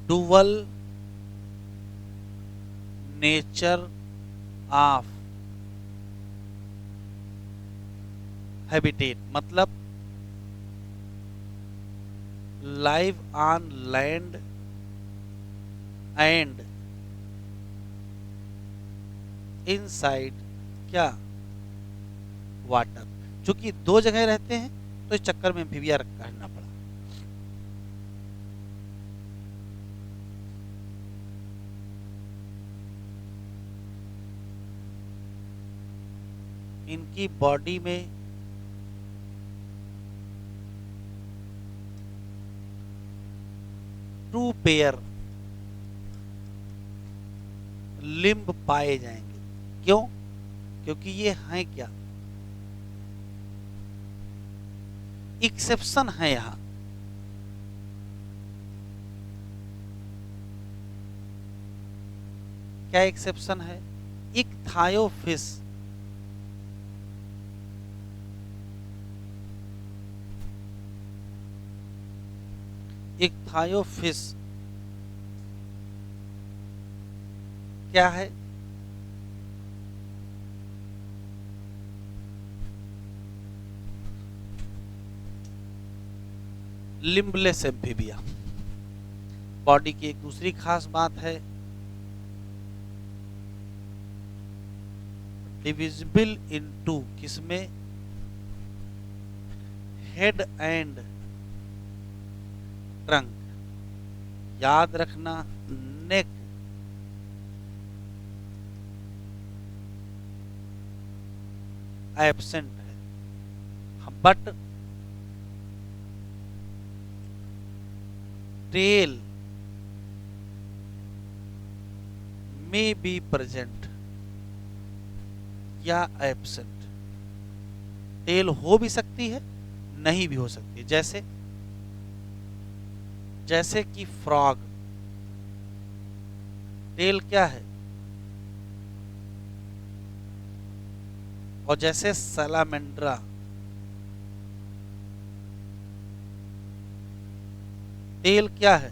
dual nature of habitat, मतलब live on land and inside क्या? वाटर। चूंकि दो जगह रहते हैं तो इस चक्कर में एम्फीबिया कहना पड़ा। इनकी बॉडी में टू पेयर लिम्ब पाए जाएंगे। क्यों? क्योंकि ये हैं क्या? एक्सेप्शन है यहां। क्या एक्सेप्शन है? इक्थायोफिस। इक्थायोफिस क्या है? Limbless amphibia. बॉडी की एक दूसरी खास बात है, डिविजिबल इनटू, किसमें? Head and trunk. याद रखना, नेक एब्सेंट है, but tail may be present या एब्सेंट। टेल हो भी सकती है, नहीं भी हो सकती है। जैसे कि फ्रॉग, टेल क्या है? और जैसे सैलामेंड्रा, टेल क्या है?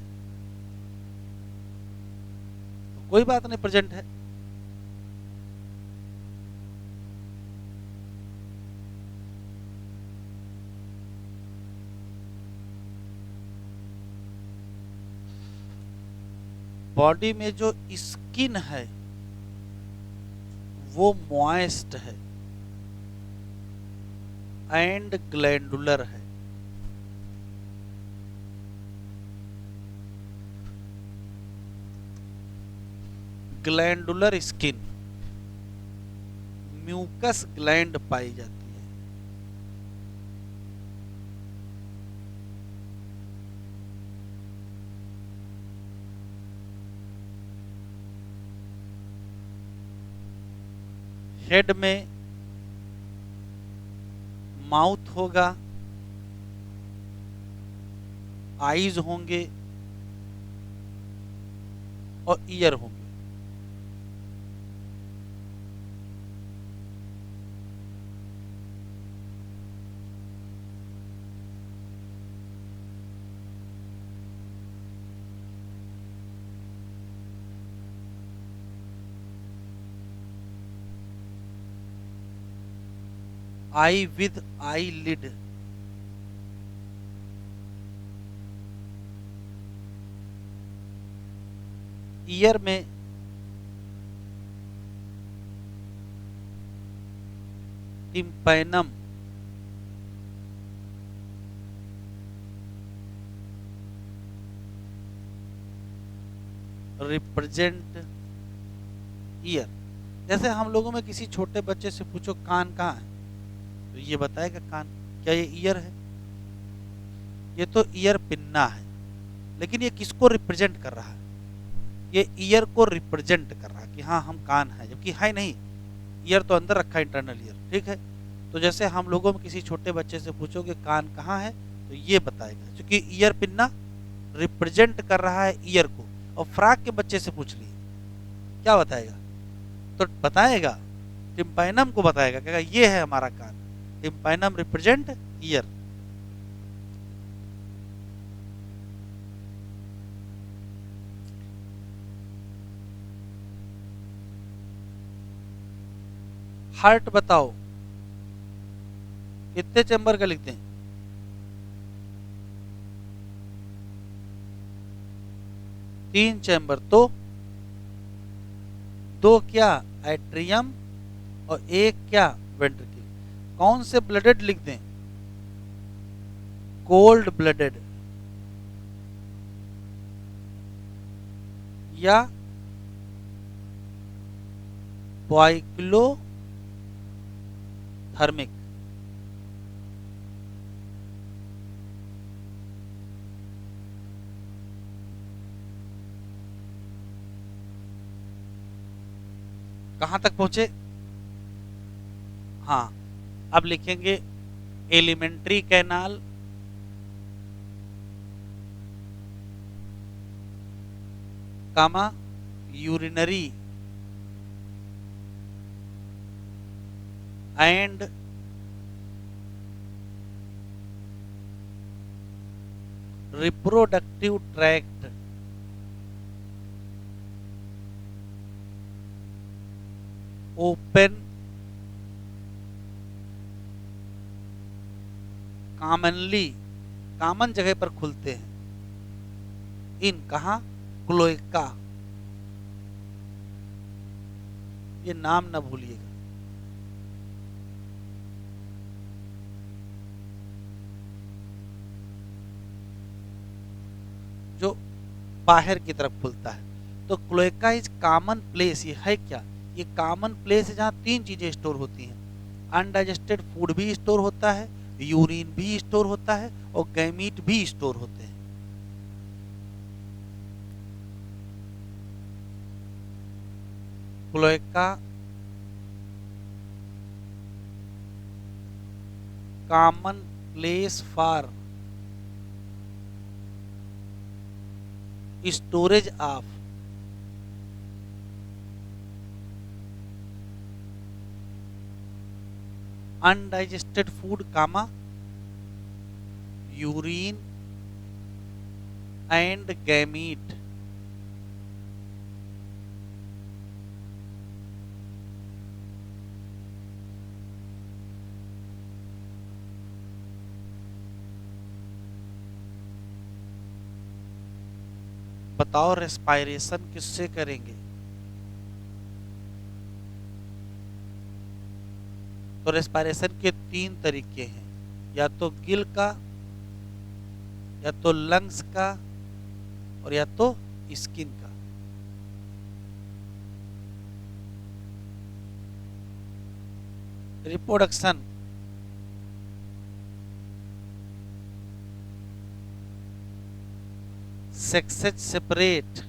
तो कोई बात नहीं, प्रेजेंट है। बॉडी में जो स्किन है वो मॉइस्ट है एंड ग्लैंडुलर है। ग्लैंडुलर स्किन, म्यूकस ग्लैंड पाई जाती है। हेड में माउथ होगा, आईज होंगे और ईयर होंगे। आई विद आई लिड, ईयर में टिम्पैनम, रिप्रेजेंट ईयर। जैसे हम लोगों में किसी छोटे बच्चे से पूछो कान कहाँ है, तो ये बताएगा कान। क्या ये ईयर है? ये तो ईयर पिन्ना है, लेकिन ये किसको रिप्रेजेंट कर रहा है? ये ईयर को रिप्रेजेंट कर रहा है कि हाँ हम कान है, जबकि है नहीं। ईयर तो अंदर रखा है, इंटरनल ईयर, ठीक है। तो जैसे हम लोगों में किसी छोटे बच्चे से पूछोगे कान कहाँ है, तो ये बताएगा, क्योंकि ईयर पिन्ना रिप्रेजेंट कर रहा है ईयर को। और फ्रॉग के बच्चे से पूछ लिए क्या बताएगा? तो बताएगा टिम्पैनम को बताएगा, कहेगा ये है हमारा कान, टिम्पैनम रिप्रेजेंट ईयर। हार्ट बताओ कितने चैम्बर का लिखते हैं? 3 चैम्बर। तो 2 क्या? एट्रियम और 1 क्या? वेंट्रिकल। कौन से ब्लडेड लिख दें? कोल्ड ब्लडेड या बाइक्लो थर्मिक। कहां तक पहुंचे? हाँ, अब लिखेंगे alimentary canal, comma urinary and reproductive tract open commonly, common जगह पर खुलते हैं। इन कहा, क्लोएका, ये नाम ना भूलिएगा। जो बाहर की तरफ खुलता है। तो क्लोएका इज कॉमन प्लेस, ये है क्या? ये कॉमन प्लेस है जहाँ तीन चीजें स्टोर होती हैं। अनडाइजेस्टेड फूड भी स्टोर होता है, यूरिन भी स्टोर होता है, और गैमीट भी स्टोर होते हैं। Cloaca common place for storage of undigested food comma urine and gamete. बताओ रेस्पायरेशन किससे करेंगे? तो रेस्पायरेशन के तीन तरीके हैं, या तो गिल का, या तो लंग्स का, और या तो स्किन का। रिप्रोडक्शन सेक्सेज सेपरेट,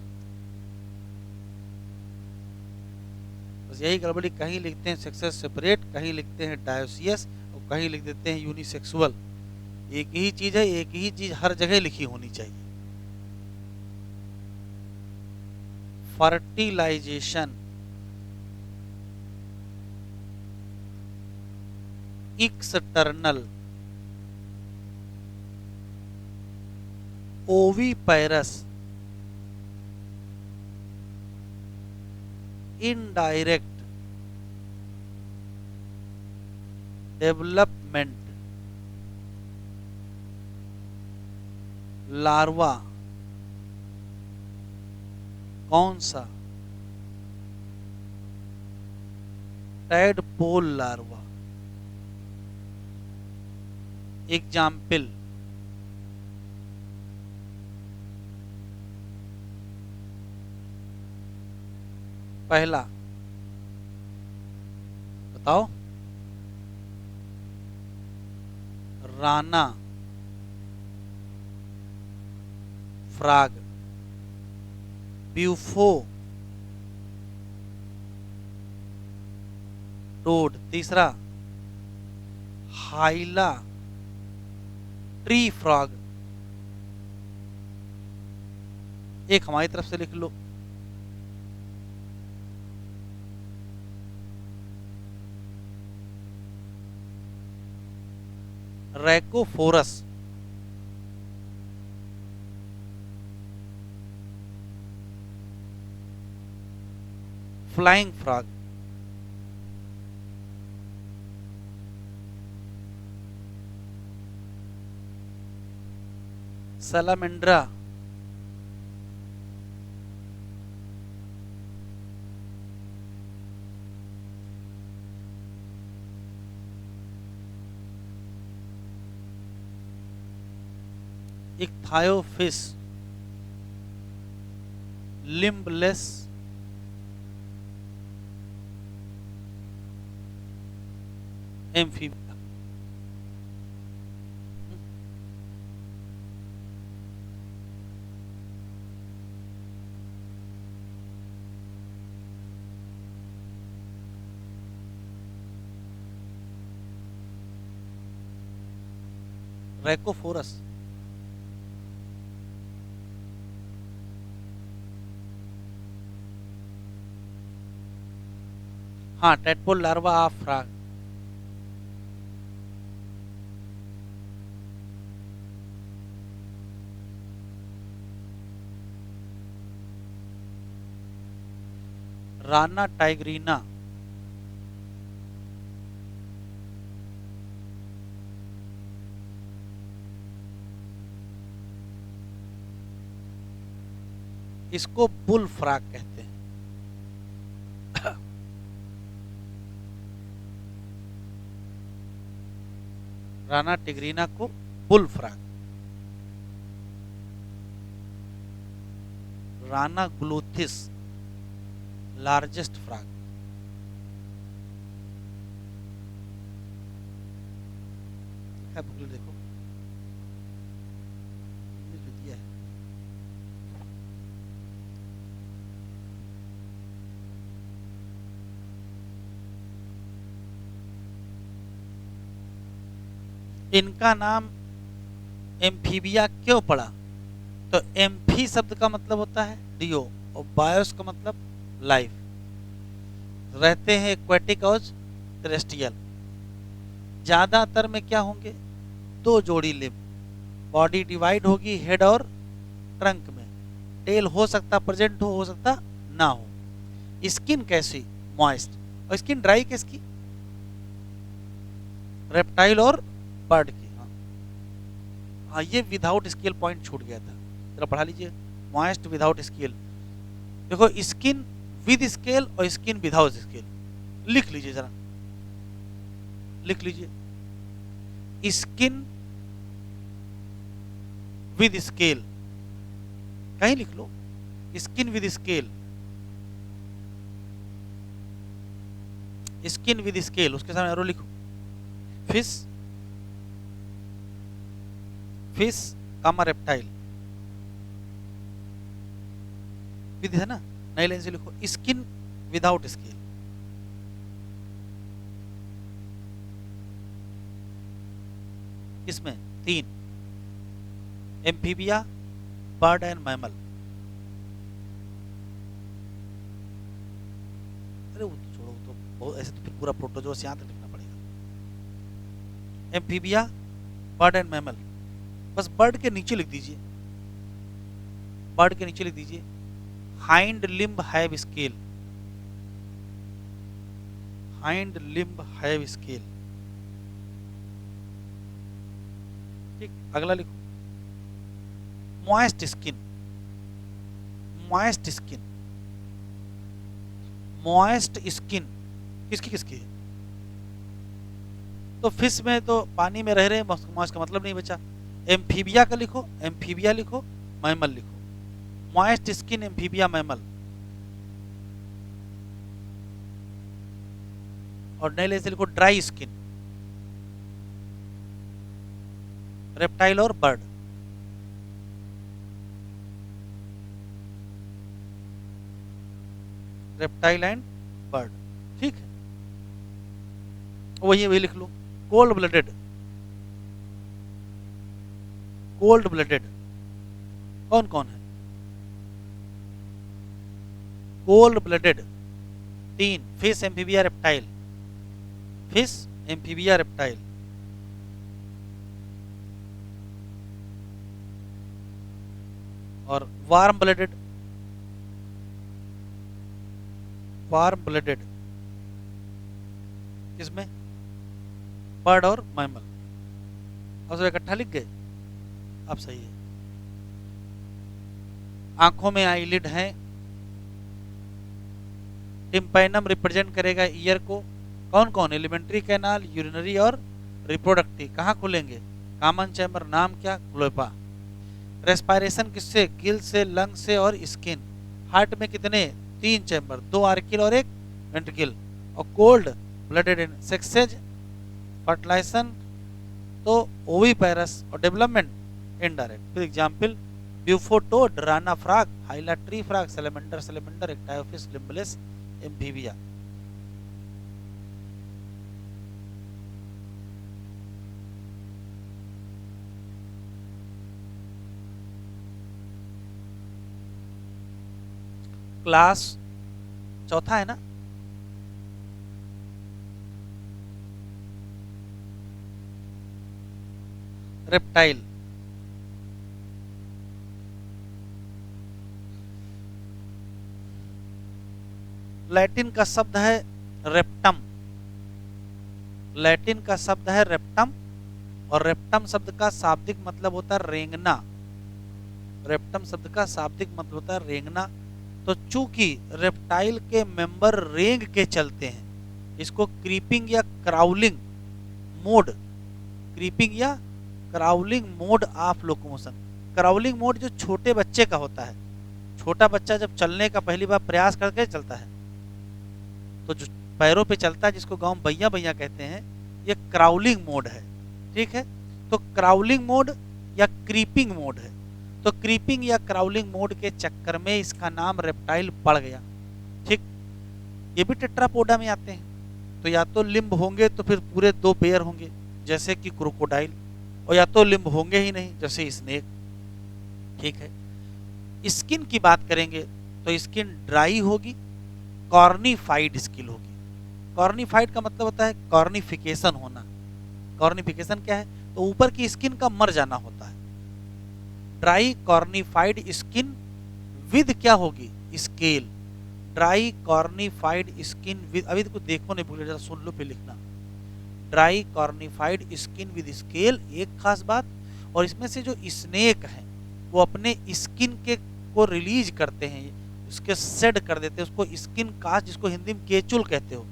बस यही गड़बड़ी, कहीं लिखते हैं सेक्सेज सेपरेट, कहीं लिखते हैं डायोसियस, और कहीं लिख देते हैं यूनिसेक्सुअल। एक ही चीज है, एक ही चीज हर जगह लिखी होनी चाहिए। Fertilisation external oviparous indirect development larva कौन सा? Tadpole larva. एग्जाम्पल पहला बताओ, राना फ्राग, ब्यूफो टोड। तीसरा हाइला ट्री फ्रॉग। एक हमारी तरफ से लिख लो, Rhacophorus. Flying frog. Salamandra. Ichthyophis limbless Amphibia. Rhacophorus. हाँ, tadpole larva of frog. Rana tigrina, इसको बुल फ्रॉग कहते हैं। राना टिग्रीना को बुल फ्रॉग। राना ग्लूथिस लार्जेस्ट फ्रॉग। देखो ये जो दिया है, इनका नाम एम्फीबिया क्यों पड़ा? तो एम्फी शब्द का मतलब होता है डियो और बायोस का मतलब लाइफ। रहते हैं एक्वेटिक और टेरेस्ट्रियल। ज्यादातर में क्या होंगे? दो जोड़ी लिम्ब। बॉडी डिवाइड होगी हेड और ट्रंक में। टेल हो सकता प्रेजेंट हो सकता ना हो। स्किन कैसी? मॉइस्ट। और स्किन ड्राई किसकी? रेप्टाइल और बर्ड की। हाँ ये विदाउट स्केल पॉइंट छूट गया था, जरा पढ़ा लीजिए। Moist without scale. देखो स्किन विद स्केल और स्किन विदाउट स्केल, लिख लीजिए जरा, लिख लीजिए। स्किन विद स्केल, कहीं लिख लो skin with scale. Skin with scale उसके सामने एरो लिखो। Fish, fish comma reptile with है ना, नई लाइन से लिखो स्किन विदाउट स्केल। इसमें तीन, एम्फीबिया, बर्ड एंड मैमल। अरे वो तो छोड़ो, तो बहुत ऐसे तो फिर पूरा प्रोटोजोस यहाँ तक लिखना पड़ेगा। एम्फीबिया, बर्ड एंड मैमल, बस बर्ड के नीचे लिख दीजिए, बर्ड के नीचे लिख दीजिए hind limb have scale, hind limb have scale. ठीक, अगला लिखो moist skin, moist skin, moist skin किसकी किसकी है? तो फिश में तो पानी में रह रहे हैं, मॉइस्ट का मतलब नहीं बचा। एम्फीबिया का लिखो, एम्फीबिया लिखो, मैमल लिखो। Moist skin amphibia mammal. और नए से लिखो ड्राई स्किन, रेप्टाइल और बर्ड। रेप्टाइल एंड बर्ड, ठीक है। वही लिख लो कोल्ड ब्लडेड, कोल्ड ब्लडेड कौन कौन है? कोल्ड ब्लडेड तीन, fish amphibia reptile, fish amphibia reptile. और वार्म ब्लडेड, वार्म ब्लडेड किसमें? बर्ड और मैमल। अब सब इकट्ठा लिख गए, अब सही है। आंखों में आईलिड है। टिम्पैनम रिप्रेजेंट करेगा ईयर को। कौन कौन? एलिमेंट्री कैनाल, यूरिनरी और रिप्रोडक्टिव। कहाँ खुलेंगे? कॉमन चैम्बर, नाम क्या? क्लोएपा। रेस्पायरेशन किससे? गिल से, लंग से और स्किन। हार्ट में कितने? तीन चैम्बर, दो आर्किल और एक वेंट्रिकल। और cold blooded in sexes, fertilization तो ओविपेरस और development indirect. For example Bufo toad, Rana frog, Hyla tree frog, salamander salamander, Ichthyophis, limbless, Amphibia. Class चौथा है ना? रेप्टाइल। लैटिन का शब्द है रेप्टम। लैटिन का शब्द है रेप्टम, और रेप्टम शब्द का शाब्दिक मतलब होता है रेंगना। रेप्टम शब्द का शाब्दिक मतलब होता है रेंगना। तो चूंकि रेप्टाइल के मेंबर रेंग के चलते हैं, इसको क्रीपिंग या क्राउलिंग मोड, क्रीपिंग या crawling mode of locomotion. Crawling mode जो छोटे बच्चे का होता है, छोटा बच्चा जब चलने का पहली बार प्रयास करके चलता है तो जो पैरों पे चलता है, जिसको गांव में भैया भैया कहते हैं, ये क्राउलिंग मोड है। ठीक है, तो क्राउलिंग मोड या क्रीपिंग मोड है। तो क्रीपिंग या क्राउलिंग मोड के चक्कर में इसका नाम रेप्टाइल पड़ गया। ठीक, ये भी टेट्रापोडा में आते हैं। तो या तो लिम्ब होंगे तो फिर पूरे 2 पेयर होंगे जैसे कि क्रोकोडाइल, और या तो लिम्ब होंगे ही नहीं जैसे स्नेक। ठीक है, स्किन की बात करेंगे तो स्किन ड्राई होगी, कॉर्निफाइड स्किन होगी। कॉर्निफाइड का मतलब होता है कॉर्निफिकेशन होना। कॉर्निफिकेशन क्या है? तो ऊपर की स्किन का मर जाना होता है। ड्राई कॉर्निफाइड स्किन विद क्या होगी? Scale. Dry cornified skin with, अभी तो देखो नहीं भूल, जरा सुन लो फिर लिखना। Dry cornified skin with scale, एक खास बात। और इसमें से जो स्नेक है वो अपने स्किन के को रिलीज करते हैं, उसके शेड कर देते हैं उसको, स्किन कास्ट, जिसको हिंदी में केचुल कहते हो।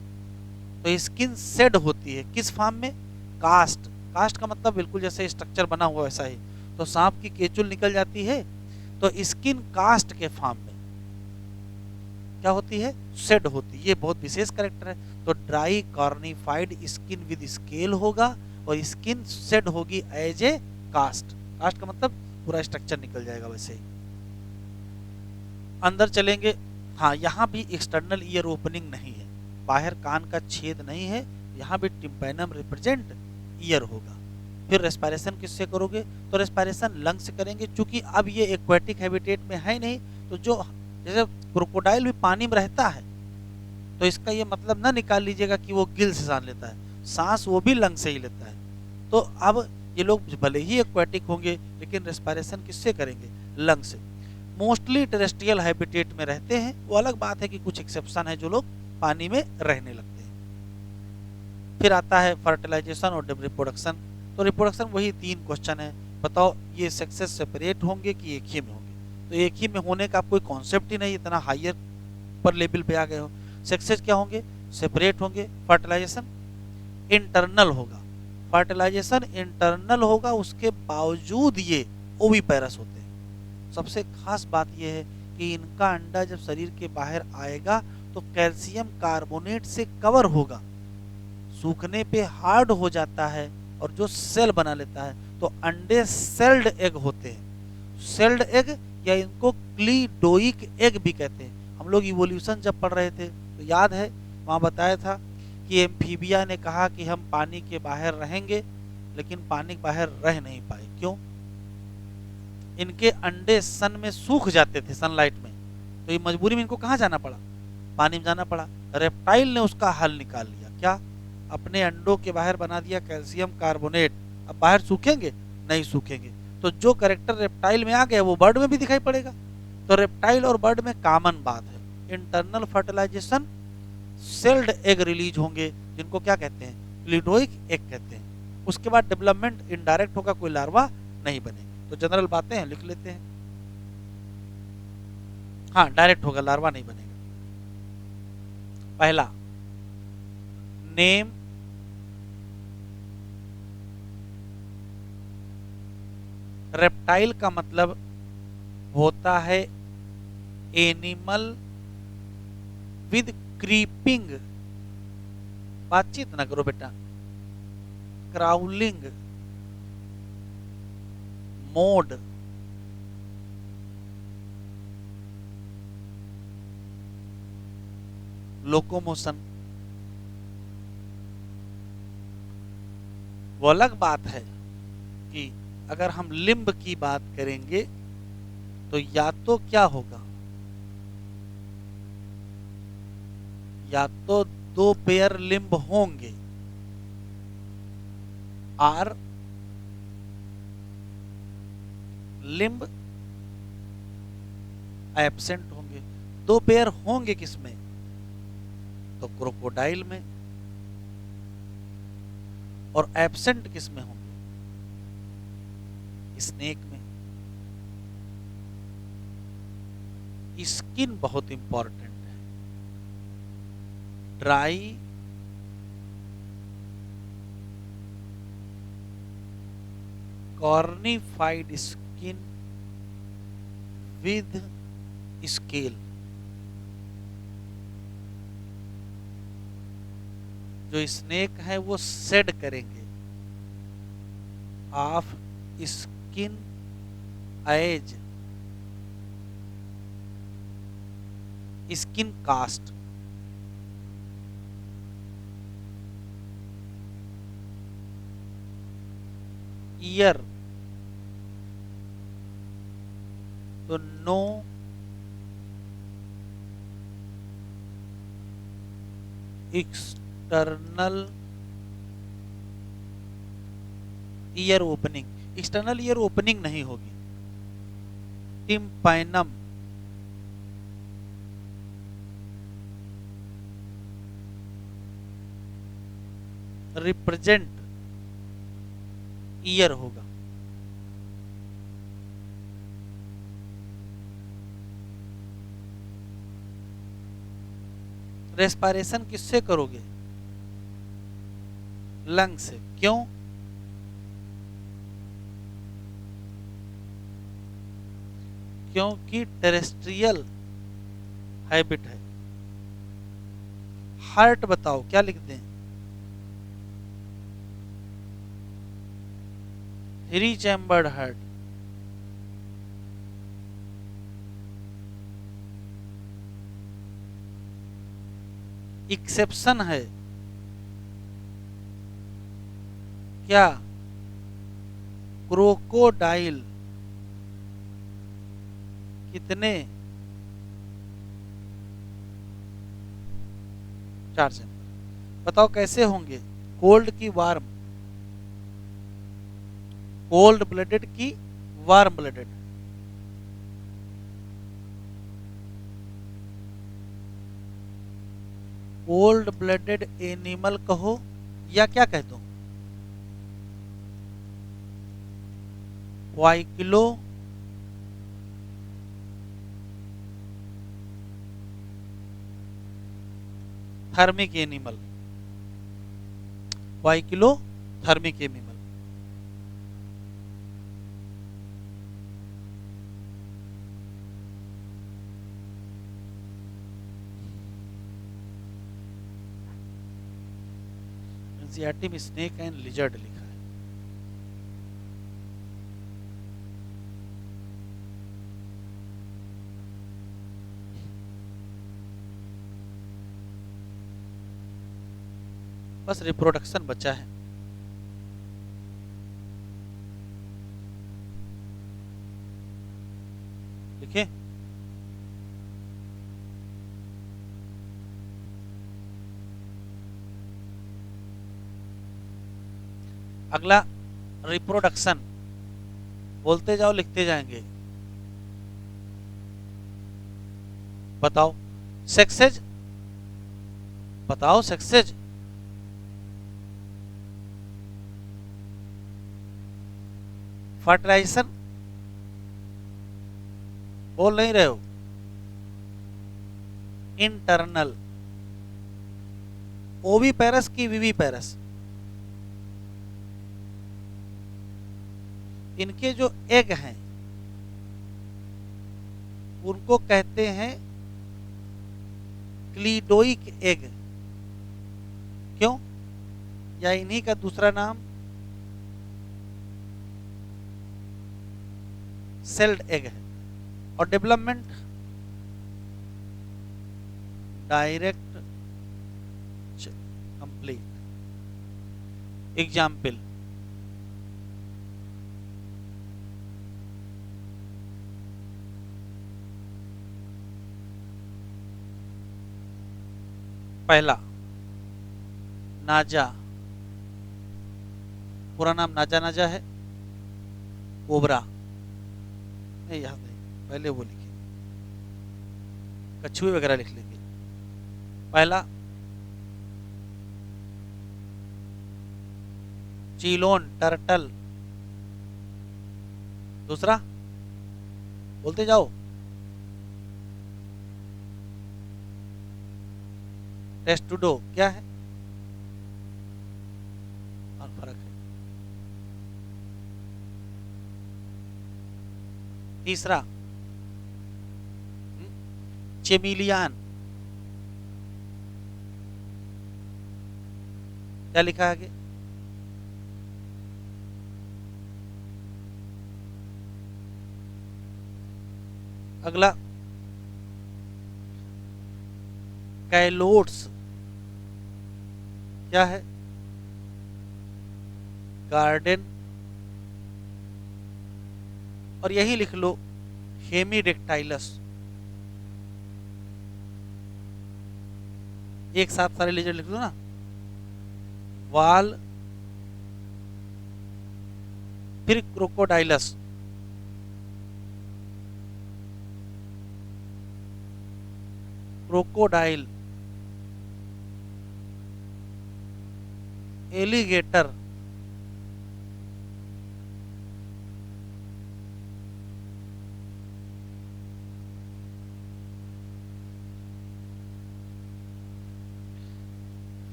तो स्किन शेड होती है किस फॉर्म में? कास्ट। कास्ट का मतलब बिल्कुल जैसे स्ट्रक्चर बना हुआ वैसा ही। तो सांप की केचुल निकल जाती है, तो स्किन कास्ट के फॉर्म में क्या होती है? शेड होती है। ये बहुत विशेष कैरेक्टर है। तो dry cornified skin with scale होगा, और स्किन शेड होगी एज ए कास्ट। कास्ट का मतलब पूरा स्ट्रक्चर निकल जाएगा वैसे ही। अंदर चलेंगे, हाँ यहाँ भी एक्सटर्नल ईयर ओपनिंग नहीं है, बाहर कान का छेद नहीं है, यहाँ भी टिम्पैनम रिप्रेजेंट ईयर होगा। फिर रेस्पिरेशन किससे करोगे? तो रेस्पिरेशन लंग से करेंगे, क्योंकि अब ये एक्वेटिक हैबिटेट में है नहीं। तो जो जैसे क्रोकोडाइल भी पानी में रहता है, तो इसका ये मतलब ना निकाल लीजिएगा कि वो गिल से सांस लेता है, सांस वो भी लंग से ही लेता है। तो अब ये लोग भले ही एक्वेटिक होंगे, लेकिन रेस्पिरेशन किससे करेंगे? लंग से। मोस्टली टेरेस्ट्रियल हैबिटेट में रहते हैं, वो अलग बात है कि कुछ एक्सेप्शन है जो लोग पानी में रहने लगते हैं। फिर आता है फर्टिलाइजेशन और रिप्रोडक्शन। तो रिप्रोडक्शन वही 3 क्वेश्चन है, बताओ ये सेक्सेस सेपरेट होंगे कि एक ही में होंगे? तो एक ही में होने का कोई कॉन्सेप्ट ही नहीं, इतना हायर पर लेवल पे आ गए हो। सेक्सेस क्या होंगे? सेपरेट होंगे। फर्टिलाइजेशन इंटरनल होगा, फर्टिलाइजेशन इंटरनल होगा, उसके बावजूद ये ओविपेरस होते हैं। सबसे खास बात यह है कि इनका अंडा जब शरीर के बाहर आएगा तो कैल्शियम कार्बोनेट से कवर होगा, सूखने पे हार्ड हो जाता है और जो सेल बना लेता है। तो अंडे सेल्ड एग होते हैं। सेल्ड एग या इनको क्लीडोइक एग भी कहते हैं। हम लोग इवोल्यूशन जब पढ़ रहे थे तो याद है वहाँ बताया था कि एम्फीबिया ने कहा कि हम पानी के बाहर रहेंगे, लेकिन पानी के बाहर रह नहीं पाए। क्यों? इनके अंडे सन में सूख जाते थे, सनलाइट में, तो ये मजबूरी में इनको कहाँ जाना पड़ा? पानी में जाना पड़ा। रेप्टाइल ने उसका हल निकाल लिया। क्या? अपने अंडों के बाहर बना दिया कैल्शियम कार्बोनेट। अब बाहर सूखेंगे? नहीं सूखेंगे। तो जो कैरेक्टर रेप्टाइल में आ गया वो बर्ड में भी दिखाई पड़ेगा। तो रेप्टाइल और बर्ड में कॉमन बात है, internal fertilisation, shelled egg release होंगे, जिनको क्या कहते हैं? क्लिडोइक एग कहते हैं। उसके बाद डेवलपमेंट इनडायरेक्ट होगा, कोई लार्वा नहीं बनेगा। तो जनरल बातें हैं, लिख लेते हैं। हाँ, डायरेक्ट होगा, लार्वा नहीं बनेगा। पहला, नेम, रेप्टाइल का मतलब होता है एनिमल विद क्रीपिंग, बातचीत ना करो बेटा, क्राउलिंग मोड, लोकोमोशन। वो अलग बात है कि अगर हम लिम्ब की बात करेंगे तो या तो क्या होगा, या तो 2 पेयर लिम्ब होंगे, और लिम्ब एब्सेंट होंगे। 2 पेयर होंगे किसमें? तो क्रोकोडाइल में। और एब्सेंट किस में होंगे? स्नेक में। स्किन बहुत इंपॉर्टेंट है। Dry cornified skin with scale. जो स्नेक है वो शेड करेंगे off skin as skin cast. Ear तो no external ear opening. External ear opening नहीं होगी। टिम्पैनम रिप्रेजेंट ईयर होगा। रेस्पिरेशन किससे करोगे? लंग से। क्यों? क्योंकि टेरेस्ट्रियल हैबिट है। हार्ट बताओ क्या लिख दें? 3 चैम्बर्ड हार्ट। एक्सेप्शन है क्या? क्रोकोडाइल कितने? 4 चैम्बर। बताओ कैसे होंगे? कोल्ड की वार्म? कोल्ड ब्लडेड की warm blooded? Cold blooded animal कहो या क्या कह दो? Poikilothermic animal. Poikilothermic animal. NCERT में स्नेक एंड लिजर्ड लिखा है। बस रिप्रोडक्शन बचा है। देखिए अगला रिप्रोडक्शन। बोलते जाओ लिखते जाएंगे। बताओ सेक्सेज। बताओ सेक्सेज। फर्टिलाइजेशन बोल नहीं रहे हो? इंटरनल। ओवी पैरस की वीवी पैरस। इनके जो एग हैं उनको कहते हैं क्लीडोइक एग। क्यों? या इन्हीं का दूसरा नाम सेल्ड एग है। और डेवलपमेंट डायरेक्ट कंप्लीट। एग्जाम्पल पहला नाजा। पूरा नाम नाजा नाजा है। कोबरा नहीं याद नहीं, पहले वो लिखिए। कछुए वगैरह लिख लेंगे। पहला चीलोन टर्टल। दूसरा बोलते जाओ। टेस्टुडो क्या है और फर्क है। तीसरा चेमिलियन, क्या लिखा है आगे? अगला कैलोट्स क्या है? गार्डन। और यही लिख लो हेमीडेक्टाइलस। एक साथ सारे लेजर लिख दो ना। वाल, फिर क्रोकोडाइलस, क्रोकोडाइल, एलिगेटर,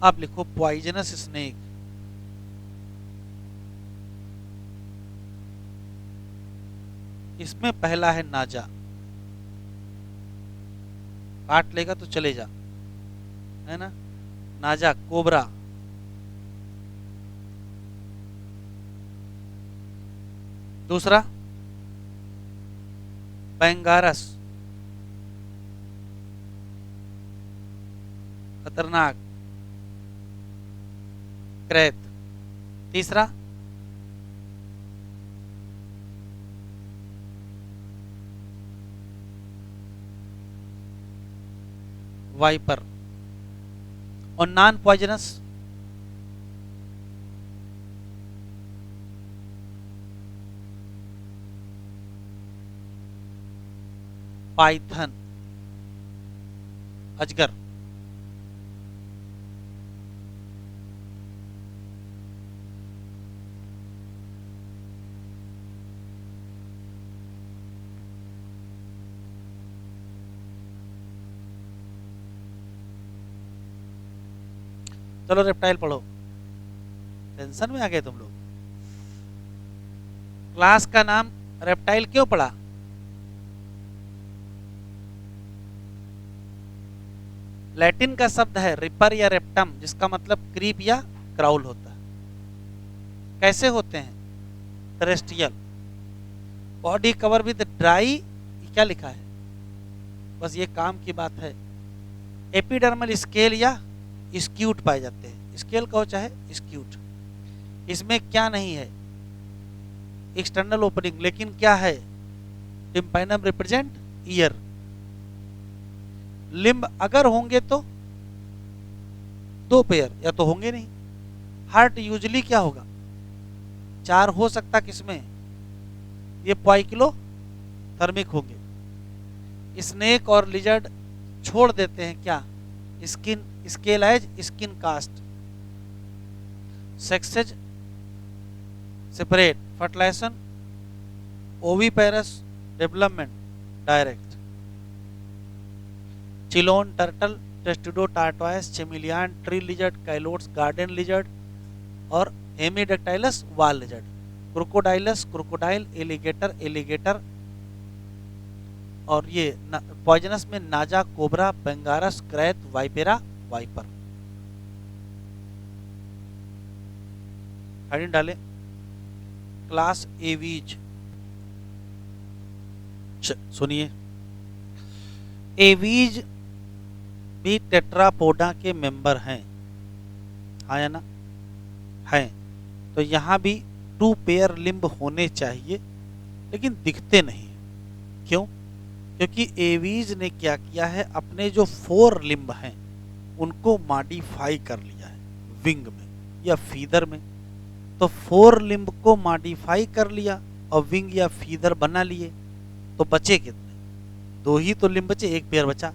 आप लिखो पॉइजनस स्नेक। इसमें पहला है नाजा, काट लेगा तो चले जा, है ना। नाजा कोबरा। दूसरा बैंगारस, खतरनाक, क्रेत। तीसरा वाइपर। और नॉन पॉइजनस पाइथन, अजगर। चलो रेप्टाइल पढ़ो, टेंशन में आ गए तुम लोग। क्लास का नाम रेप्टाइल क्यों पढ़ा? लैटिन का शब्द है रिपर या रेप्टम, जिसका मतलब क्रीप या क्राउल होता है। कैसे होते हैं? Terrestrial, body cover with dry, क्या लिखा है? बस ये काम की बात है। एपिडर्मल स्केल या स्क्यूट पाए जाते हैं, स्केल कहो चाहे स्क्यूट। इसमें क्या नहीं है? एक्सटर्नल ओपनिंग, लेकिन क्या है? Tympanum represent year. लिम्ब अगर होंगे तो 2 पेयर, या तो होंगे नहीं। हार्ट यूजली क्या होगा? 4 हो सकता, किसमें? ये पॉइकिलो थर्मिक होंगे। स्नेक और लिजर्ड छोड़ देते हैं क्या? Skin scale as skin cast. Sexes separate, fertilization oviparous, development direct. Chelone turtle, Testudo tortoise, chameleon, tree lizard, Calotes garden lizard और Hemidactylus wall lizard. Crocodylus crocodile, Alligator alligator. और ये पॉइजनस में Naja cobra, Bungarus krait, Vipera viper. Heading डालें क्लास एवीज। सुनिए, एवीज भी टेट्रापोडा के मेंबर हैं, हाँ या ना? हैं। तो यहाँ भी 2 पेयर लिम्ब होने चाहिए, लेकिन दिखते नहीं। क्यों? क्योंकि एवीज ने क्या किया है, अपने जो 4 लिम्ब हैं उनको मॉडिफाई कर लिया है विंग में या फीदर में। तो 4 लिम्ब को मॉडिफाई कर लिया और विंग या फीदर बना लिए, तो बचे कितने? 2 ही तो लिम्ब बचे, 1 पेयर बचा।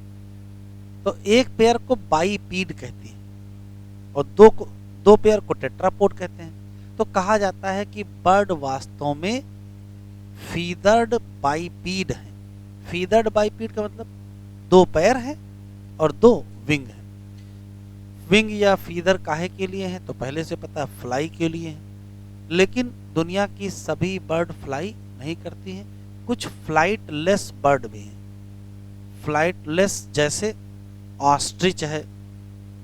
तो एक पेयर को बाईपीड कहते हैं और दो पेयर को टेट्रापोड कहते हैं। तो कहा जाता है कि बर्ड वास्तव में फीदर्ड बाइपीड है। फीदर्ड बाइपीड का मतलब दो पैर हैं और दो विंग हैं। विंग या फीदर काहे के लिए हैं तो पहले से पता है, फ्लाई के लिए हैं। लेकिन दुनिया की सभी बर्ड फ्लाई नहीं करती हैं, कुछ फ्लाइटलेस बर्ड भी हैं। फ्लाइटलेस जैसे ऑस्ट्रिच है,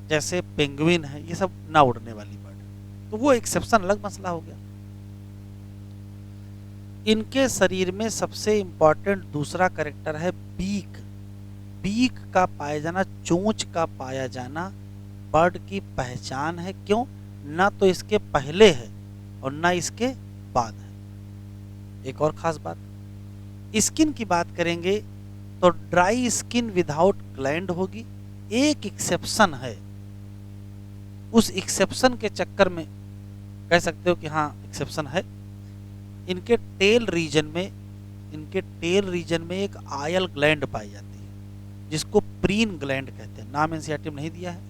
जैसे पेंगुइन है, ये सब ना उड़ने वाली बर्ड है। तो वो एक्सेप्शन, अलग मसला हो गया। इनके शरीर में सबसे इंपॉर्टेंट दूसरा कैरेक्टर है बीक। बीक का पाया जाना, चोंच का पाया जाना बर्ड की पहचान है। क्यों? ना तो इसके पहले है और ना इसके बाद है। एक और खास बात, स्किन की बात करेंगे तो ड्राई स्किन विदाउट ग्लैंड होगी। एक एक्सेप्शन है, उस एक्सेप्शन के चक्कर में कह सकते हो कि हाँ एक्सेप्शन है। इनके टेल रीजन में एक आयल ग्लैंड पाई जाती है जिसको प्रीन ग्लैंड कहते हैं। नाम एनसीईआरटी में नहीं दिया है,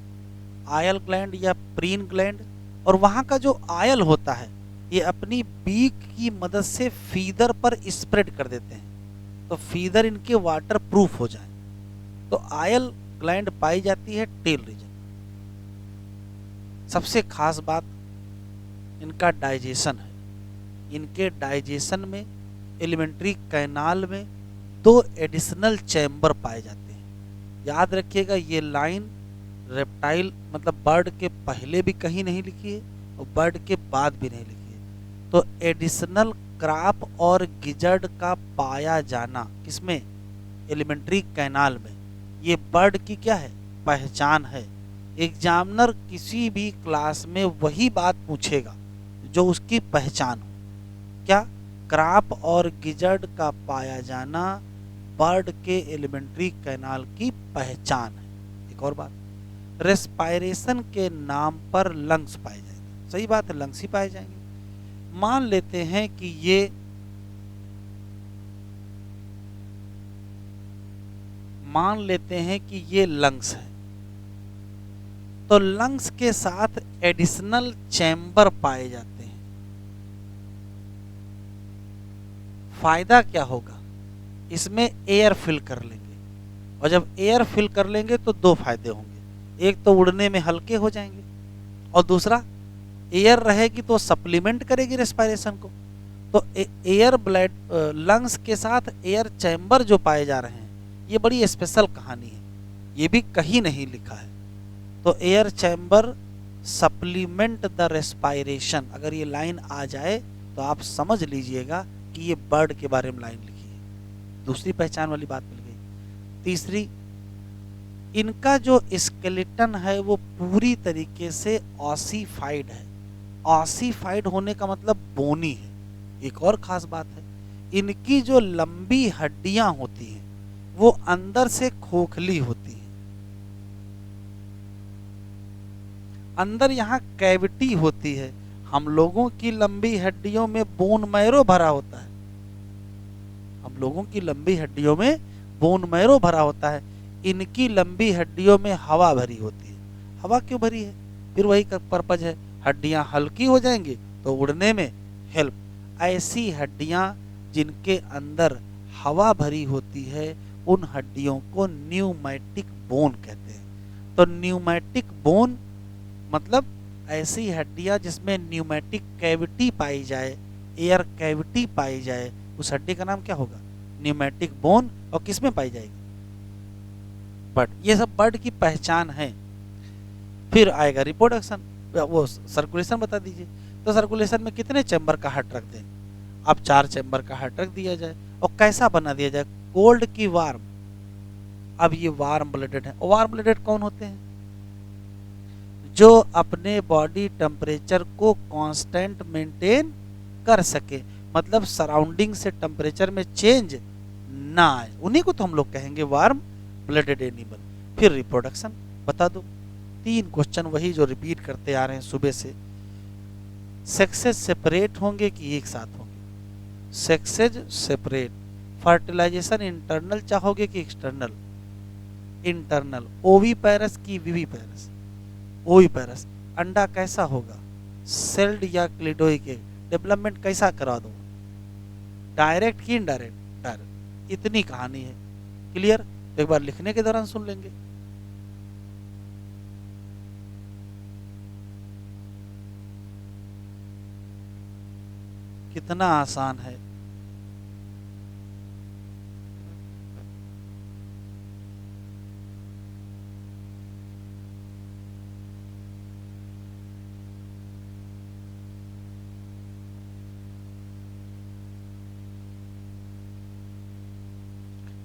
आयल ग्लैंड या प्रीन ग्लैंड। और वहाँ का जो आयल होता है ये अपनी बीक की मदद से फीदर पर स्प्रेड कर देते हैं, तो फीदर इनके वाटर प्रूफ हो जाए। तो आयल ग्लैंड पाई जाती है टेल रीजन। सबसे खास बात इनका डाइजेशन है। इनके डाइजेशन में एलिमेंट्री कैनाल में दो एडिशनल चैम्बर पाए जाते हैं। याद रखिएगा, ये लाइन रेप्टाइल मतलब बर्ड के पहले भी कहीं नहीं लिखी है और बर्ड के बाद भी नहीं लिखी है। तो एडिशनल क्राप और गिजर्ड का पाया जाना किसमें? एलिमेंट्री कैनाल में। ये बर्ड की क्या है? पहचान है। एग्जामिनर किसी भी क्लास में वही बात पूछेगा जो उसकी पहचान हो। क्या? क्राप और गिजर्ड का पाया जाना बर्ड के एलिमेंट्री कैनाल की पहचान है। एक और बात, रेस्पायरेशन के नाम पर लंग्स पाए जाएंगे। सही बात है, लंग्स ही पाए जाएंगे। मान लेते हैं कि ये लंग्स है, तो लंग्स के साथ एडिशनल चैम्बर पाए जाते हैं। फायदा क्या होगा? इसमें एयर फिल कर लेंगे, और जब एयर फिल कर लेंगे तो दो फायदे होंगे। एक तो उड़ने में हल्के हो जाएंगे, और दूसरा एयर रहेगी तो सप्लीमेंट करेगी रेस्पायरेशन को। तो एयर ब्लड लंग्स के साथ एयर चैम्बर जो पाए जा रहे हैं, ये बड़ी स्पेशल कहानी है, ये भी कहीं नहीं लिखा है। तो air chamber supplement the respiration, अगर ये लाइन आ जाए तो आप समझ लीजिएगा कि ये बर्ड के बारे में लाइन लिखी है। दूसरी पहचान वाली बात मिल गई। तीसरी, इनका जो स्केलेटन है वो पूरी तरीके से ऑसिफाइड है। ऑसिफाइड होने का मतलब बोनी है। एक और खास बात है, इनकी जो लंबी हड्डियां होती हैं वो अंदर से खोखली होती हैं। अंदर यहाँ कैविटी होती है। हम लोगों की लंबी हड्डियों में बोन मैरो भरा होता है। हम लोगों की लंबी हड्डियों में बोन मैरो भरा होता है, इनकी लंबी हड्डियों में हवा भरी होती है। हवा क्यों भरी है? फिर वही पर्पज है, हड्डियां हल्की हो जाएंगी तो उड़ने में हेल्प। ऐसी हड्डियां जिनके अंदर हवा भरी होती है उन हड्डियों को न्यूमैटिक बोन कहते हैं। तो न्यूमैटिक बोन मतलब ऐसी हड्डियां जिसमें न्यूमैटिक कैविटी पाई जाए, एयर कैविटी पाई जाए, उस हड्डी का नाम क्या होगा? Pneumatic bone. और किस में पाई जाएगी? बर्ड। ये सब बर्ड की पहचान है। फिर आएगा रिप्रोडक्शन, वो सर्कुलेशन बता दीजिए। तो सर्कुलेशन में कितने चैम्बर का हार्ट रख दें? अब 4 चैम्बर का हार्ट रख दिया जाए। और कैसा बना दिया जाए? कोल्ड की वार्म। अब ये वार्म ब्लडेड है। वार्म ब्लडेड कौन होते हैं? जो अपने बॉडी टेम्परेचर को कांस्टेंट मेंटेन कर सके, मतलब सराउंडिंग से टेम्परेचर में चेंज ना आए, उन्हीं को तो हम लोग कहेंगे वार्म ब्लडेड एनिमल। फिर रिप्रोडक्शन बता दो। 3 क्वेश्चन वही जो रिपीट करते आ रहे हैं सुबह से। सेक्सेज सेपरेट होंगे कि एक साथ होंगे? Sexes separate. फर्टिलाइजेशन इंटरनल चाहोगे कि एक्सटर्नल? इंटरनल। ओवीपैरस की विवीपैरस? ओवीपैरस। अंडा कैसा होगा, सेल्ड या क्लिटोइक एग, डेवलपमेंट कैसा करा दो, डायरेक्ट की इनडायरेक्ट, डायरेक्ट, इतनी कहानी है। क्लियर? एक बार लिखने के दौरान सुन लेंगे। कितना आसान है।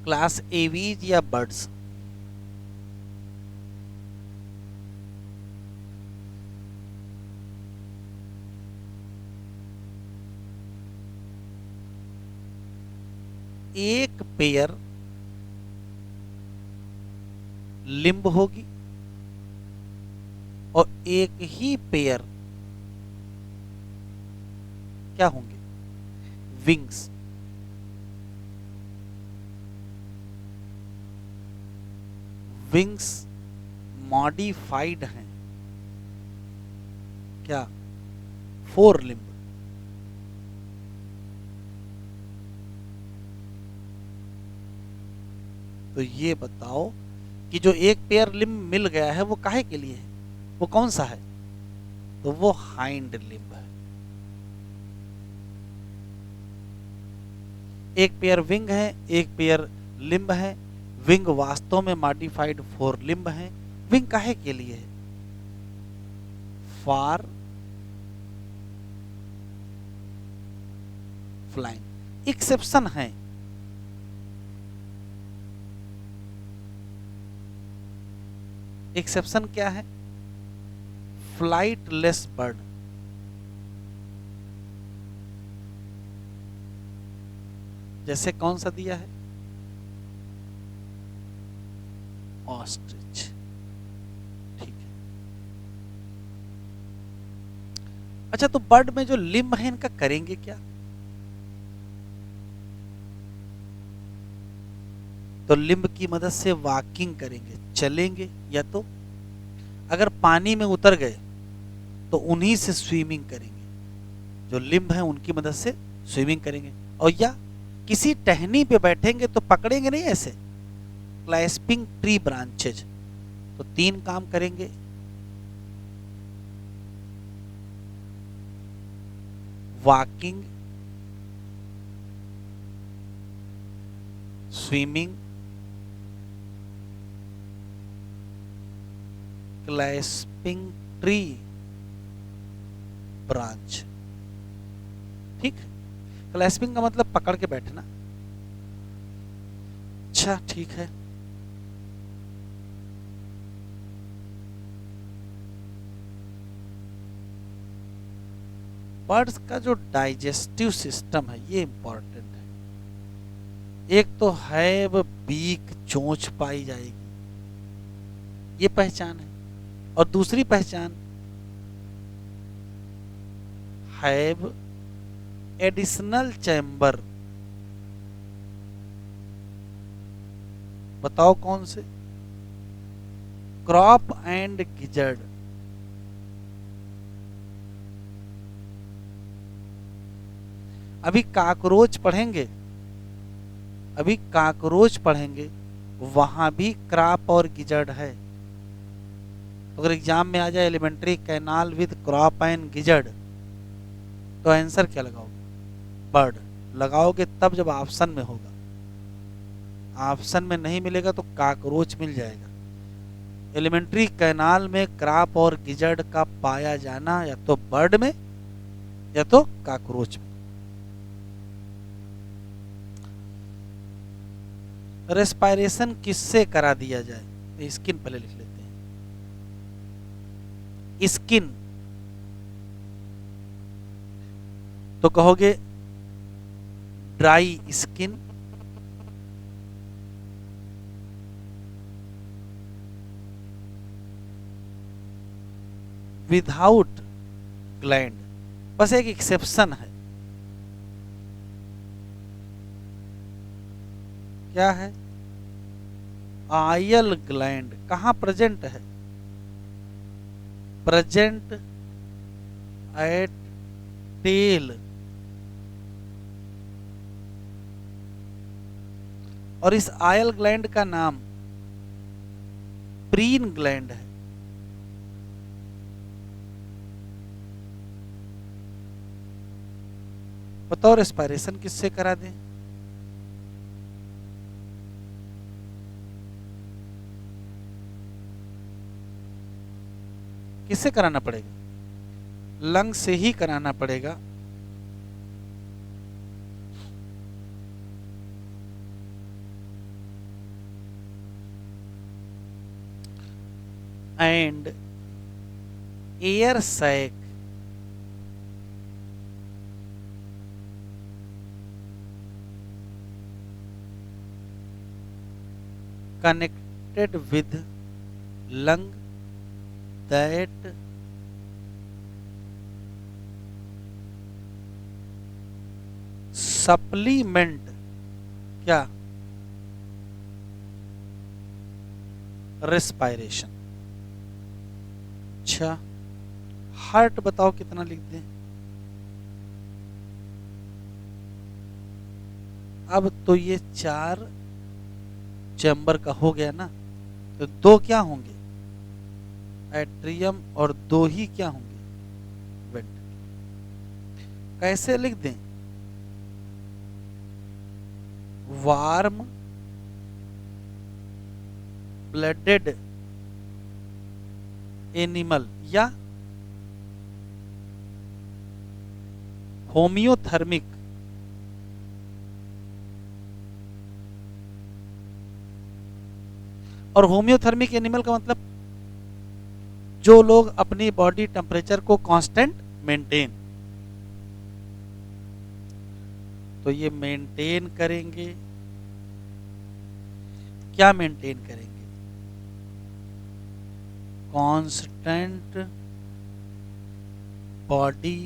क्लास एवीज या बर्ड्स? एक पेयर लिम्ब होगी और एक ही पेयर क्या होंगे, विंग्स। विंग्स मॉडिफाइड हैं क्या, फोर लिम्ब। तो ये बताओ कि जो एक पेयर लिम्ब मिल गया है वो काहे के लिए है, वो कौन सा है, तो वो हाइंड लिम्ब है। एक पेयर विंग है, एक पेयर लिम्ब है। विंग वास्तव में मॉडिफाइड फोर लिम्ब है। विंग काहे के लिए है, फॉर फ्लाइंग। एक्सेप्शन है, एक्सेप्शन क्या है, फ्लाइटलेस बर्ड। जैसे कौन सा दिया है, ऑस्ट्रिच। ठीक है। अच्छा, तो बर्ड में जो लिम्ब है इनका करेंगे क्या, तो लिम्ब की मदद से वॉकिंग करेंगे, चलेंगे, या तो अगर पानी में उतर गए तो उन्हीं से स्विमिंग करेंगे। जो लिम्ब है उनकी मदद से स्विमिंग करेंगे, और या किसी टहनी पे बैठेंगे तो पकड़ेंगे नहीं ऐसे, क्लैस्पिंग ट्री ब्रांचेज। तो तीन काम करेंगे, walking, swimming, clasping tree branch. ठीक, क्लैस्पिंग का मतलब पकड़ के बैठना। अच्छा ठीक है। बर्ड्स का जो डाइजेस्टिव सिस्टम है ये इंपॉर्टेंट है। एक तो है वो बीक, चोंच पाई जाएगी, ये पहचान है। और दूसरी पहचान, हैव एडिशनल चैम्बर। बताओ कौन से, क्रॉप एंड गिजर्ड। अभी काकरोच पढ़ेंगे, अभी काकरोच पढ़ेंगे, वहां भी क्रॉप और गिजर्ड है। तो अगर एग्जाम में आ जाए alimentary canal with crop and gizzard, तो आंसर क्या लगाओगे, बर्ड लगाओगे तब जब ऑप्शन में होगा। ऑप्शन में नहीं मिलेगा तो काकरोच मिल जाएगा। एलिमेंट्री कैनाल में क्रॉप और गिजर्ड का पाया जाना या तो बर्ड में या तो काकरोच में। रेस्पायरेशन किससे करा दिया जाए, स्किन पहले लिख लेते हैं। स्किन, तो कहोगे ड्राई स्किन, विदाउट ग्लैंड। बस एक एक्सेप्शन है, क्या है, आयल ग्लैंड। कहां प्रेजेंट है, प्रेजेंट एट टेल, और इस आयल ग्लैंड का नाम प्रीन ग्लैंड है। बताओ रेस्पिरेशन किससे करा दें? किससे कराना पड़ेगा? लंग से ही कराना पड़ेगा। And air sac connected with lung that supplement क्या? respiration। अच्छा, हार्ट बताओ कितना लिख दें? अब तो ये 4 चैम्बर का हो गया ना, तो 2 क्या होंगे? एट्रियम, और 2 ही क्या होंगे? वेंट्रिकल। कैसे लिख दें? वार्म ब्लडेड एनिमल या होमियोथर्मिक। और होमियोथर्मिक एनिमल का मतलब जो लोग अपनी बॉडी टेम्परेचर को कांस्टेंट मेंटेन, तो ये मेंटेन करेंगे। क्या मेंटेन करेंगे? Constant body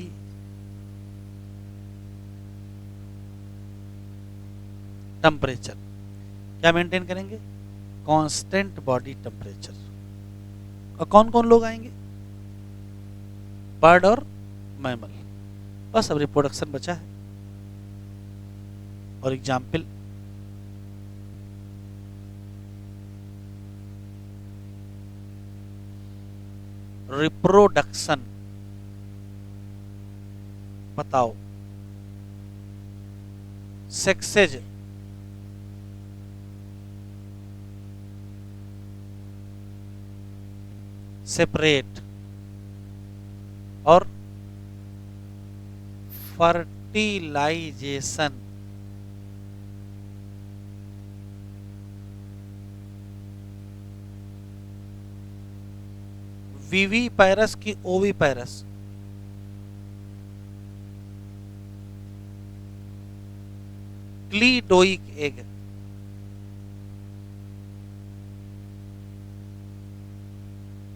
temperature. क्या मेंटेन करेंगे? Constant body temperature. और कौन कौन लोग आएंगे? बर्ड और मैमल। बस अब रिप्रोडक्शन बचा है। और एग्जाम्पल, रिप्रोडक्शन बताओ। सेक्सेज, सेपरेट, और फर्टिलाइजेशन। वीवी पैरस की ओवी पैरस? क्लीडोइक एग।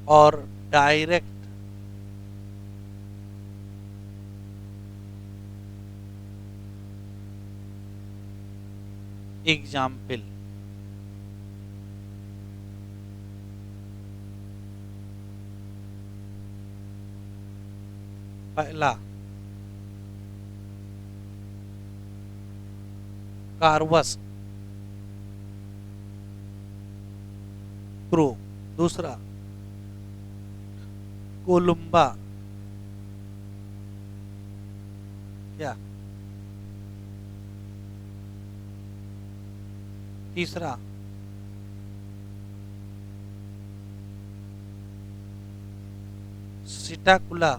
और डायरेक्ट एग्जाम्पल, पहला कार्वस क्रो, दूसरा कोलुम्बा क्या, तीसरा सिटाकुला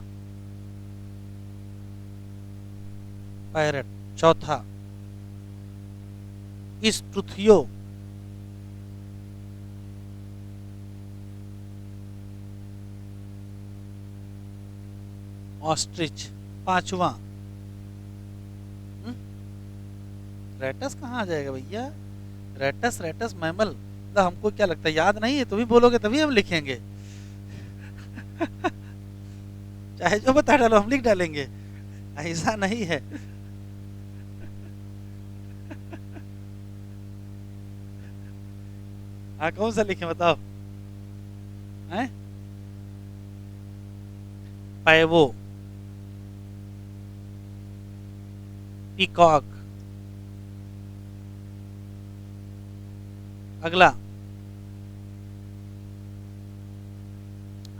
पैरट, चौथा इस्टुथियो ऑस्ट्रिच, पांचवा रेटस कहाँ आ जाएगा भैया? Rattus, rattus mammal. तो हमको क्या लगता है याद नहीं है? तुम ही बोलोगे तभी हम लिखेंगे। चाहे जो बता डालो हम लिख डालेंगे, ऐसा नहीं है। हाँ, कौन सा लिखे बताओ? हैं? Pavo, peacock. अगला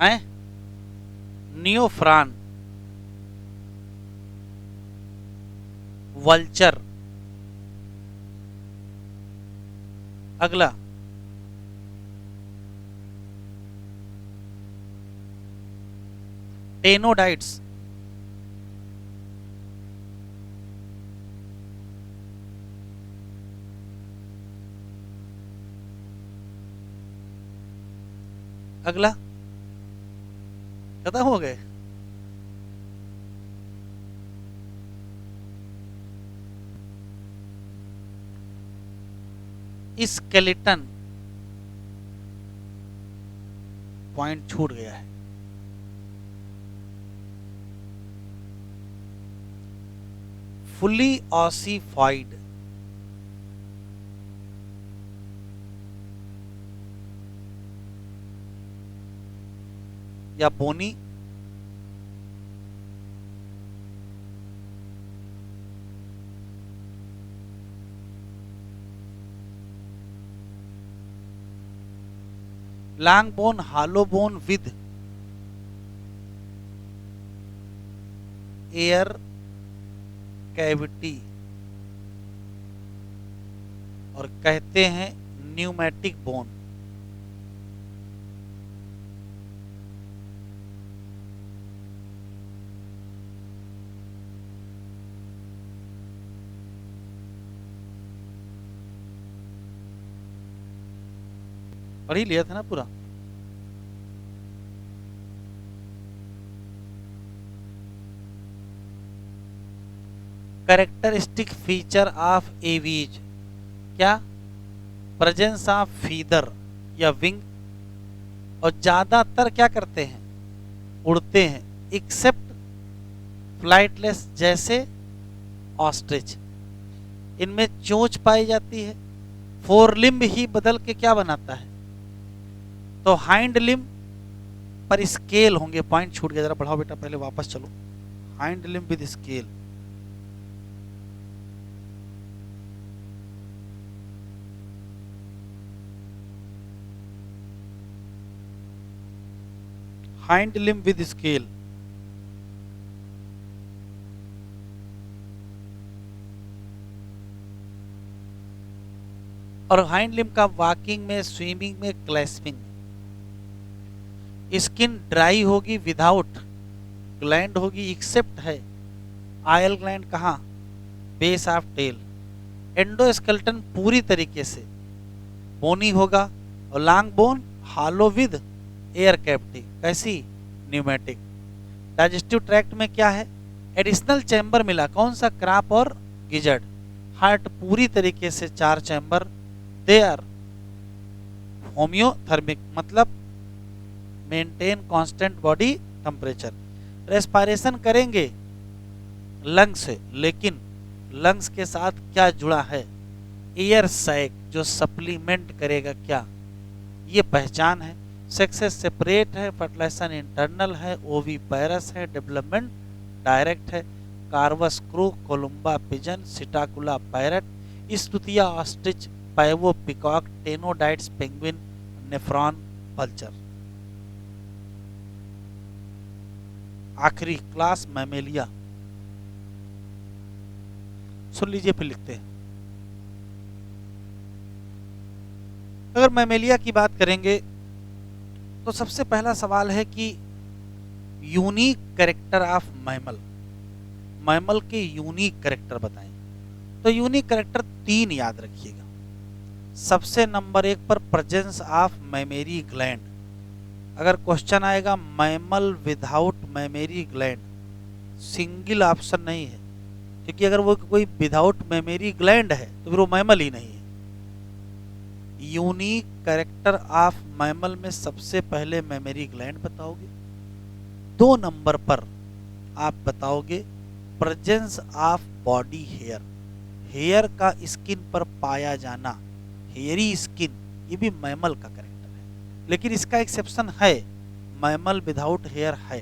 है नियोफ्रान, वल्चर। अगला टेनोडाइट्स, अगला खत्म हो गए। स्केलेटन, पॉइंट छूट गया है। फुली ऑसिफाइड, या bony, long bone, hollow bone with air cavity, और कहते हैं न्यूमेटिक बोन। पढ़ ही लिया था ना पूरा। कैरेक्टरिस्टिक फीचर ऑफ एवीज, क्या? प्रेजेंस ऑफ फीदर या विंग, और ज्यादातर क्या करते हैं? उड़ते हैं, एक्सेप्ट फ्लाइटलेस जैसे ऑस्ट्रिच। इनमें चोंच पाई जाती है। फोर लिम्ब ही बदल के क्या बनाता है? तो हाइंड लिम्ब पर स्केल होंगे। पॉइंट छूट गया, जरा बढ़ाओ बेटा, पहले वापस चलो। Hind limb with scale, hind limb with scale. और हाइंड लिम्ब का वॉकिंग में, स्विमिंग में, क्लैस्पिंग। स्किन ड्राई होगी विदाउट, ग्लैंड होगी एक्सेप्ट है। आयल ग्लैंड कहाँ? Base of tail. एंडोस्केलेटन पूरी तरीके से बोनी होगा, और long bone hollow with air cavity. कैसी? न्यूमेटिक। डाइजेस्टिव ट्रैक्ट में क्या है? एडिशनल चैम्बर मिला, कौन सा? क्राप और गिजर्ड। हार्ट पूरी तरीके से 4 चैम्बर। दे आर होम्योथर्मिक, मतलब maintain constant body temperature. Respiration करेंगे लंग्स से, लेकिन लंग्स के साथ क्या जुड़ा है? एयर सैक, जो सप्लीमेंट करेगा क्या? ये पहचान है। सेक्सेस सेपरेट है, फर्टिलाइजेशन इंटरनल है, ओवीपेरस है, डेवलपमेंट डायरेक्ट है। Corvus crow, Columba pigeon, Psittacula parrot, Struthio ostrich, Pavo peacock, Aptenodytes penguin, Neophron vulture. आखिरी क्लास मैमेलिया। सुन लीजिए फिर लिखते हैं। अगर मैमेलिया की बात करेंगे तो सबसे पहला सवाल है कि unique character of mammal. Mammal के यूनिक कैरेक्टर बताएं। तो यूनिक कैरेक्टर 3 याद रखिएगा। सबसे नंबर 1 पर प्रेजेंस ऑफ मैमेरी ग्लैंड। अगर क्वेश्चन आएगा mammal without mammary gland, single option नहीं है, क्योंकि अगर वो कोई विदाउट मैमेरी ग्लैंड है तो फिर वो मैमल ही नहीं है। यूनिक कैरेक्टर ऑफ मैमल में सबसे पहले मैमेरी ग्लैंड बताओगे। 2 नंबर पर आप बताओगे presence of body hair. Hair का स्किन पर पाया जाना, हेयरी स्किन, ये भी मैमल का कैरेक्टर है, लेकिन इसका एक्सेप्शन है, मैमल विदाउट हेयर है।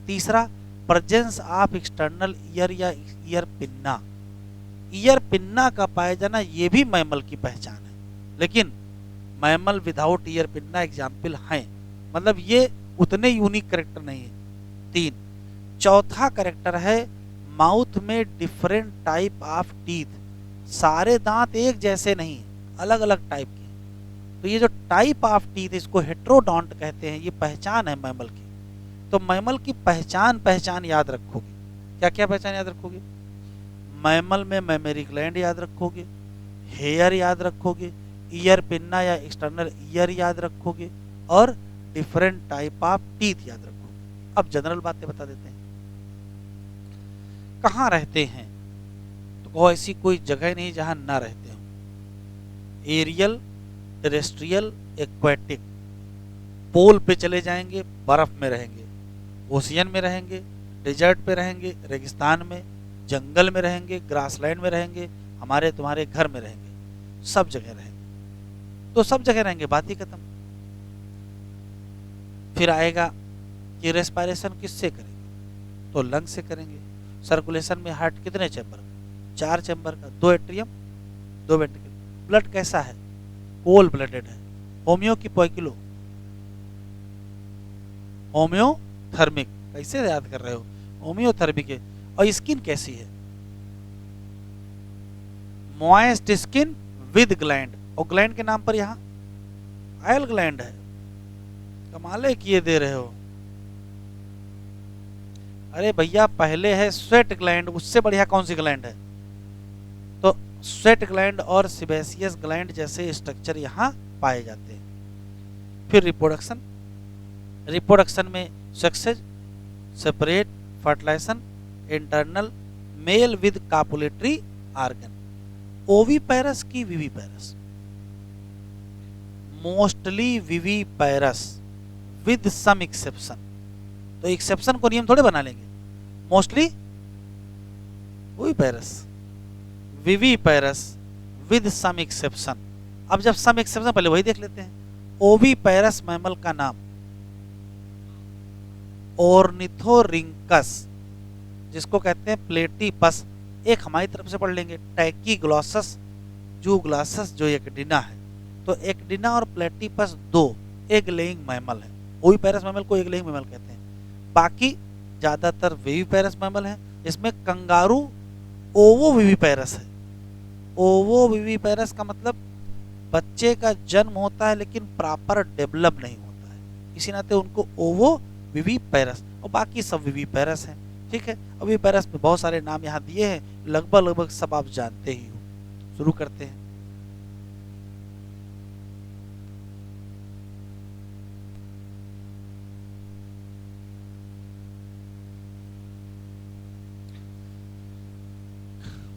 तीसरा, प्रेजेंस ऑफ एक्सटर्नल ईयर या ईयर पिन्ना। ईयर पिन्ना का पाया जाना ये भी मैमल की पहचान है, लेकिन mammal without ear pinna example हैं, मतलब ये उतने यूनिक करेक्टर नहीं है। तीन, चौथा करेक्टर है माउथ में डिफरेंट टाइप ऑफ टीथ। सारे दांत एक जैसे नहीं, अलग अलग टाइप के। तो ये जो टाइप ऑफ टीथ, इसको हेट्रोडोंट कहते हैं, ये पहचान है मैमल की। तो मैमल की पहचान पहचान याद रखोगे, क्या क्या पहचान याद रखोगे? मैमल में मेमोरी ग्लैंड याद रखोगे, हेयर याद रखोगे, ईयर पिन्ना या एक्सटर्नल ईयर याद रखोगे, और डिफरेंट टाइप ऑफ टीथ याद रखोगे। अब जनरल बातें बता देते हैं। कहाँ रहते हैं? तो कहो ऐसी कोई जगह नहीं जहां ना रहते हो। Aerial, terrestrial, aquatic. पोल पे चले जाएंगे, बर्फ में रहेंगे, ओशियन में रहेंगे, डेजर्ट पे रहेंगे, रेगिस्तान में, जंगल में रहेंगे, ग्रासलैंड में रहेंगे, हमारे तुम्हारे घर में रहेंगे, सब जगह रहेंगे। तो सब जगह रहेंगे, बात ही खत्म। फिर आएगा कि रेस्पिरेशन किससे करेंगे? तो लंग से करेंगे। सर्कुलेशन में हार्ट कितने चैम्बर का? 4 चैम्बर का, 2 एट्रियम, 2 वेंट्रिकल। ब्लड कैसा है? कोल्ड ब्लडेड है। होम्यो की पोइकिलो? होम्योथर्मिक। कैसे याद कर रहे हो? होम्योथर्मिक है। और स्किन कैसी है? Moist skin with gland. और ग्लैंड के नाम पर यहाँ आयल ग्लैंड है। कमाले किए दे रहे हो। अरे भैया पहले है स्वेट ग्लैंड, उससे बढ़िया कौन सी ग्लैंड है? तो स्वेट ग्लैंड और सिबेसियस ग्लैंड जैसे स्ट्रक्चर यहाँ पाए जाते हैं। फिर रिप्रोडक्शन। रिप्रोडक्शन में sexes, separate, fertilization, internal, male with copulatory organ. Oviparous की viviparous? Mostly viviparous with some exception. तो एक्सेप्शन को नियम थोड़े बना लेंगे। Mostly oviparous, viviparous with some exception. अब जब सम एक्सेप्शन, पहले वही देख लेते हैं। ओवीपैरस मैमल का नाम ऑर्निथोरिंकस, जिसको कहते हैं प्लेटिपस। एक हमारी तरफ से पढ़ लेंगे, टैकीग्लॉसस, जूग्लॉसस जो एक्डिना है। तो एक्डिना और प्लेटिपस 2 एग लेइंग मैमल है। ओवीपैरस मैमल को एग लेइंग मैमल कहते हैं। बाकी ज्यादातर विवीपैरस मैमल है। इसमें कंगारू ओवोविविपैरस है। ओवोविविपैरस का मतलब बच्चे का जन्म होता है लेकिन प्रॉपर डेवलप नहीं होता है, इसी नाते उनको ओवोविविपैरस। और बाकी सब विविपैरस हैं। ठीक है। अब विविपैरस में बहुत सारे नाम यहाँ दिए हैं, लगभग लगभग सब आप जानते ही हो। शुरू करते हैं।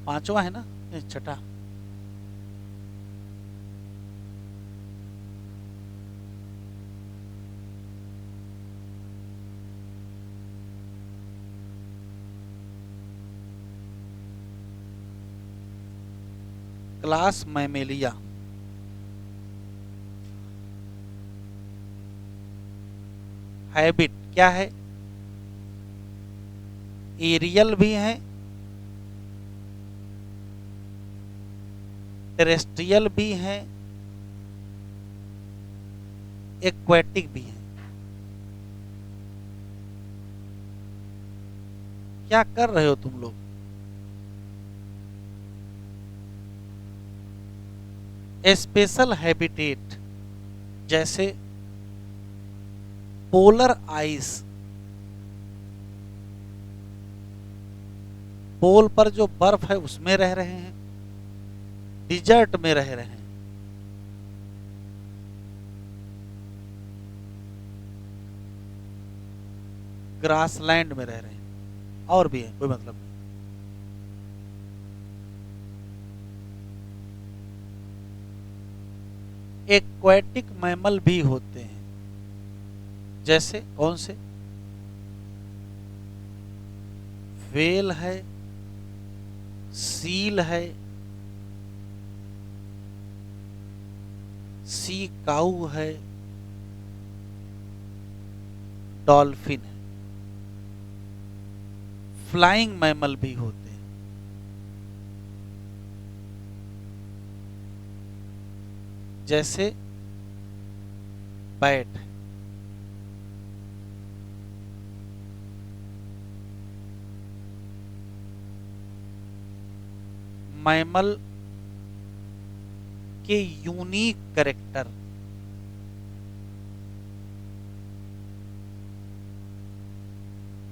पांचवा है ना, छठा? Class Mammalia. हैबिट क्या है? एरियल भी है, टेरेस्ट्रियल भी है, एक्वेटिक भी है। क्या कर रहे हो तुम लोग? स्पेशल हैबिटेट जैसे पोलर आइस, पोल पर जो बर्फ है उसमें रह रहे हैं, डिजर्ट में रह रहे हैं। ग्रासलैंड में रह रहे हैं, और भी है, कोई मतलब नहीं। एक्वेटिक मैमल भी होते हैं, जैसे कौन से? व्हेल है, सील है, सी काऊ है, डॉल्फिन है। फ्लाइंग मैमल भी होते हैं। जैसे बैट, मैमल के यूनिक कैरेक्टर,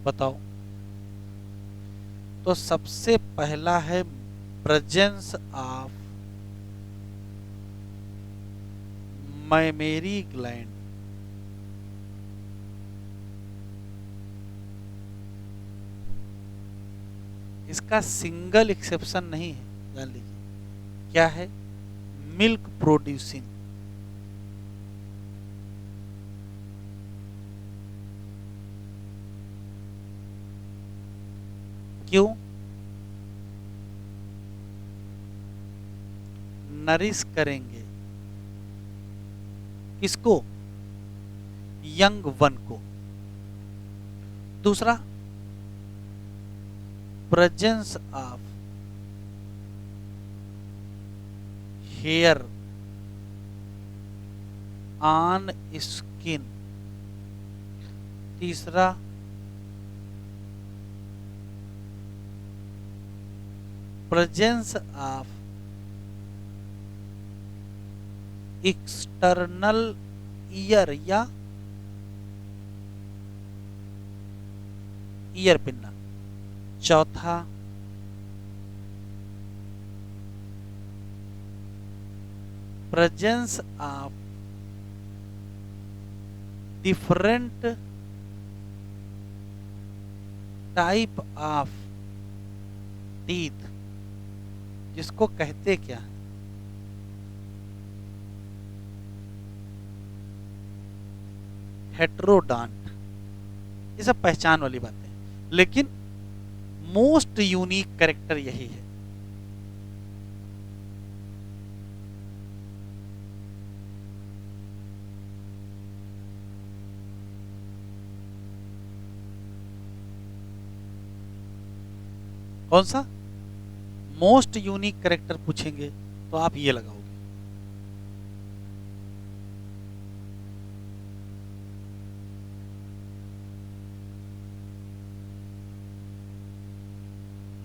बताओ। तो सबसे पहला है प्रेजेंस ऑफ मैमेरी ग्लैंड। इसका सिंगल एक्सेप्शन नहीं है, जान लीजिए क्या है, मिल्क प्रोड्यूसिंग। क्यों? नरिश करेंगे किसको? यंग वन को। दूसरा, presence of hair on skin. तीसरा, प्रेजेंस ऑफ एक्सटर्नल ईयर या ईयर पिन्ना। चौथा, presence of different type of teeth, जिसको कहते क्या है? हेट्रोडॉन्ट। ये सब पहचान वाली बातें हैं, लेकिन मोस्ट यूनिक कैरेक्टर यही है। कौन सा? मोस्ट यूनिक कैरेक्टर पूछेंगे तो आप ये लगाओगे।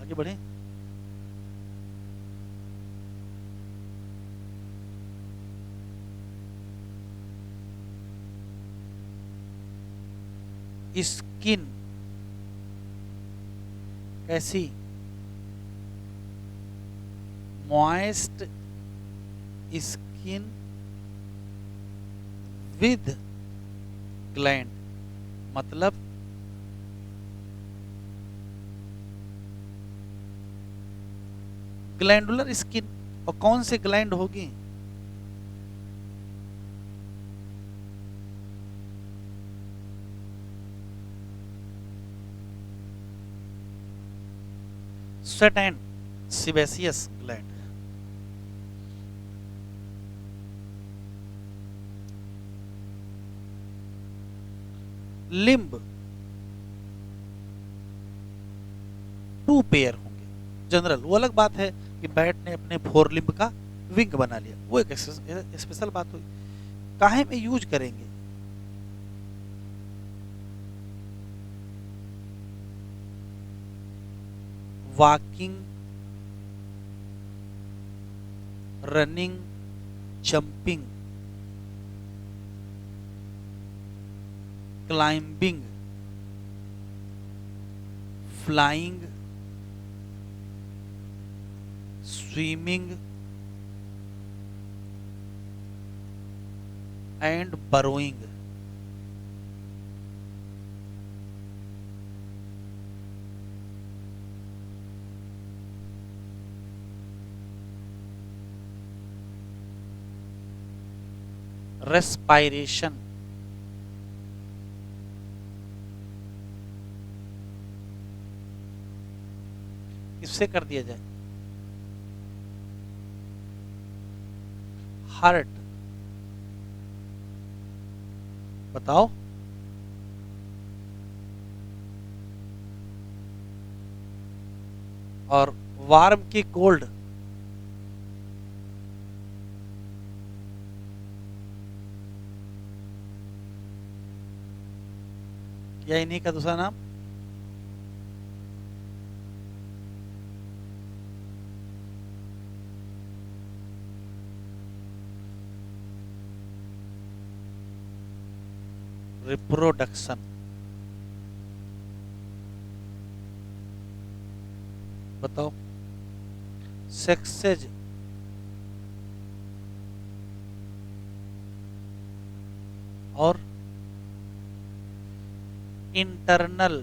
आगे बढ़े। स्किन कैसी? मॉइस्ट स्किन विद ग्लैंड, मतलब ग्लैंडुलर स्किन। और कौन से ग्लैंड होगी? Sweat and sebaceous gland. Limb two pair होंगे जनरल। वो अलग बात है कि बैट ने अपने फोर लिम्ब का विंग बना लिया, वो एक स्पेशल बात हुई। काहे में यूज करेंगे? Walking, running, jumping, climbing, flying, swimming and burrowing. Respiration, किससे कर दिया जाए? हार्ट, बताओ। और वार्म की कोल्ड, या इन्हीं का दूसरा नाम। रिप्रोडक्शन। बताओ, सेक्सेज और internal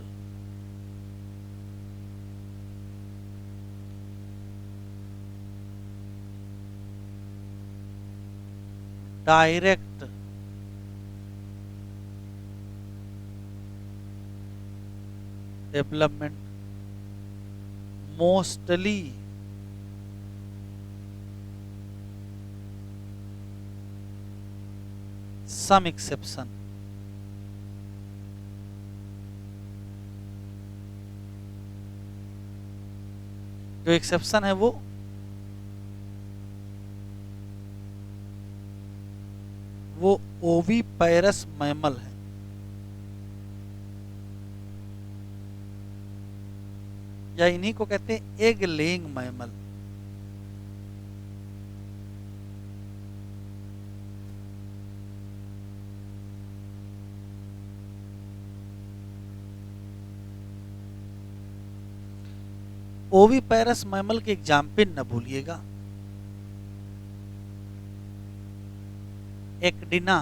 direct development, mostly some exception. जो एक्सेप्शन है वो ओवीपायरस मैमल है। या इन्हीं को कहते हैं एग लेइंग मैमल। ओवीपायरस मैमल के एग्जाम्पल न भूलिएगा। एक्डिना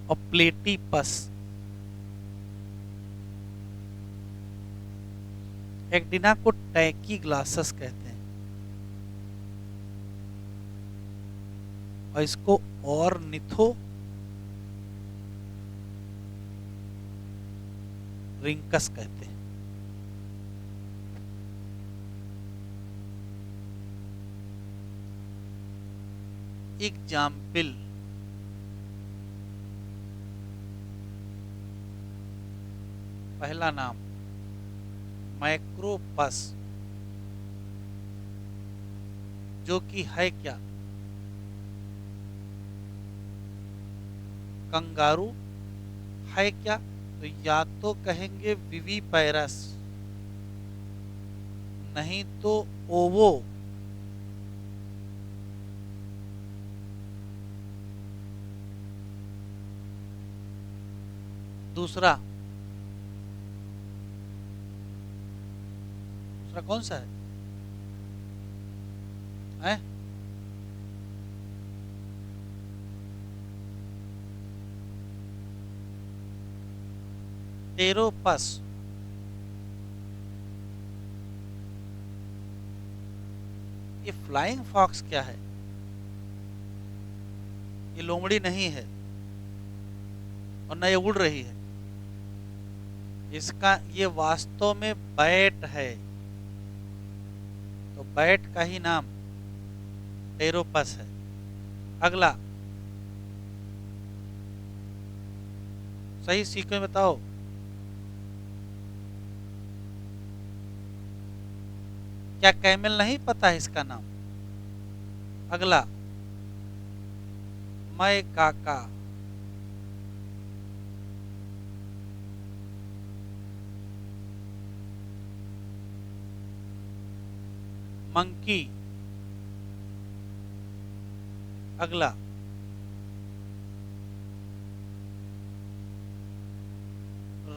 और प्लेटिपस। एक्डिना को टैकी ग्लासेस कहते हैं और इसको ऑर्निथो रिंकस कहते हैं। एग्जाम्पल, पहला नाम मैक्रोपस, जो कि है क्या, कंगारू है क्या, तो या तो कहेंगे विवीपैरस, नहीं तो ओवो। दूसरा दूसरा कौन सा है? टेरोपस। ये फ्लाइंग फॉक्स क्या है? ये लोमड़ी नहीं है और न ये उड़ रही है। इसका ये वास्तव में बैट है, तो बैट का ही नाम टेरोपस है। अगला सही सीक्वेंस बताओ। क्या कैमल नहीं पता है इसका नाम? अगला मैं काका। मंकी। अगला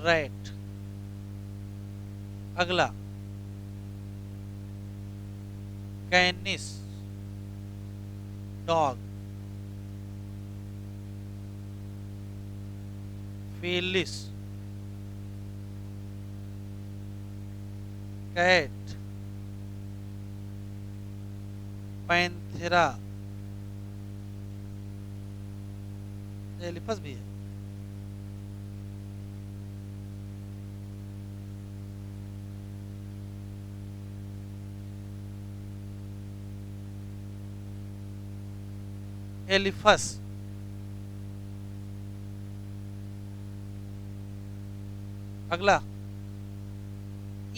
रैट। अगला Canis dog. Felis cat. Panthera, Elephas भी है। एलिफस। अगला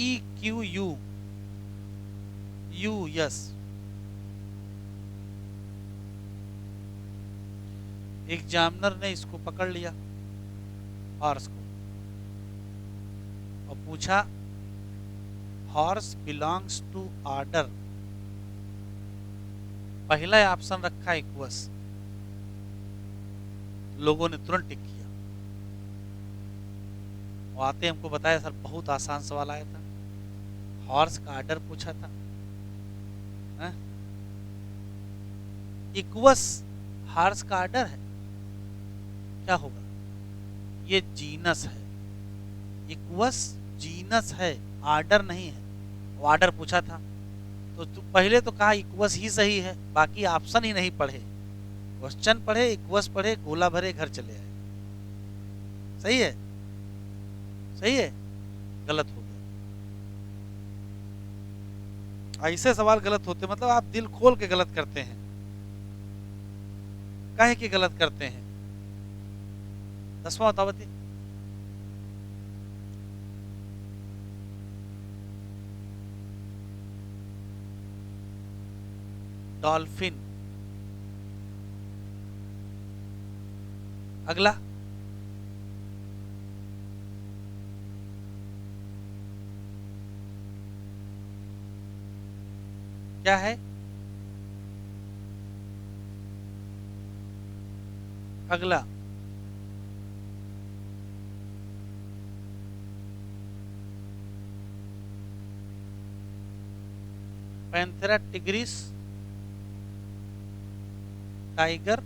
EQU यू, यस। एग्जामिनर ने इसको पकड़ लिया हॉर्स को और पूछा हॉर्स बिलोंग्स टू ऑर्डर, पहला ऑप्शन रखा इक्वस, लोगों ने तुरंत टिक किया। वो आते हमको बताया सर बहुत आसान सवाल आया था, हॉर्स का ऑर्डर पूछा था। इक्वस हॉर्स का ऑर्डर है, क्या होगा? ये जीनस है, इक्वस जीनस है, ऑर्डर नहीं है। ऑर्डर पूछा था तो तू पहले तो कहा इक्वस ही सही है, बाकी ऑप्शन ही नहीं पढ़े, क्वेश्चन पढ़े, इक्वस पढ़े, गोला भरे, घर चले आए। सही है? सही है? गलत हो गया। ऐसे सवाल गलत होते मतलब आप दिल खोल के गलत करते हैं। काहे कि गलत करते हैं? 10वां बताओ बती। डॉल्फिन। अगला क्या है? अगला पैंथेरा टिग्रिस, टाइगर,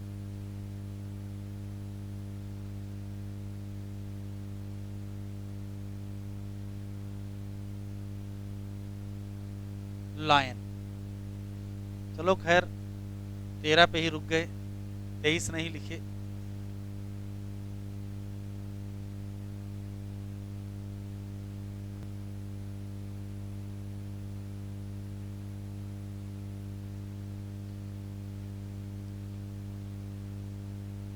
लायन। चलो खैर 13 पे ही रुक गए, 23 नहीं लिखे।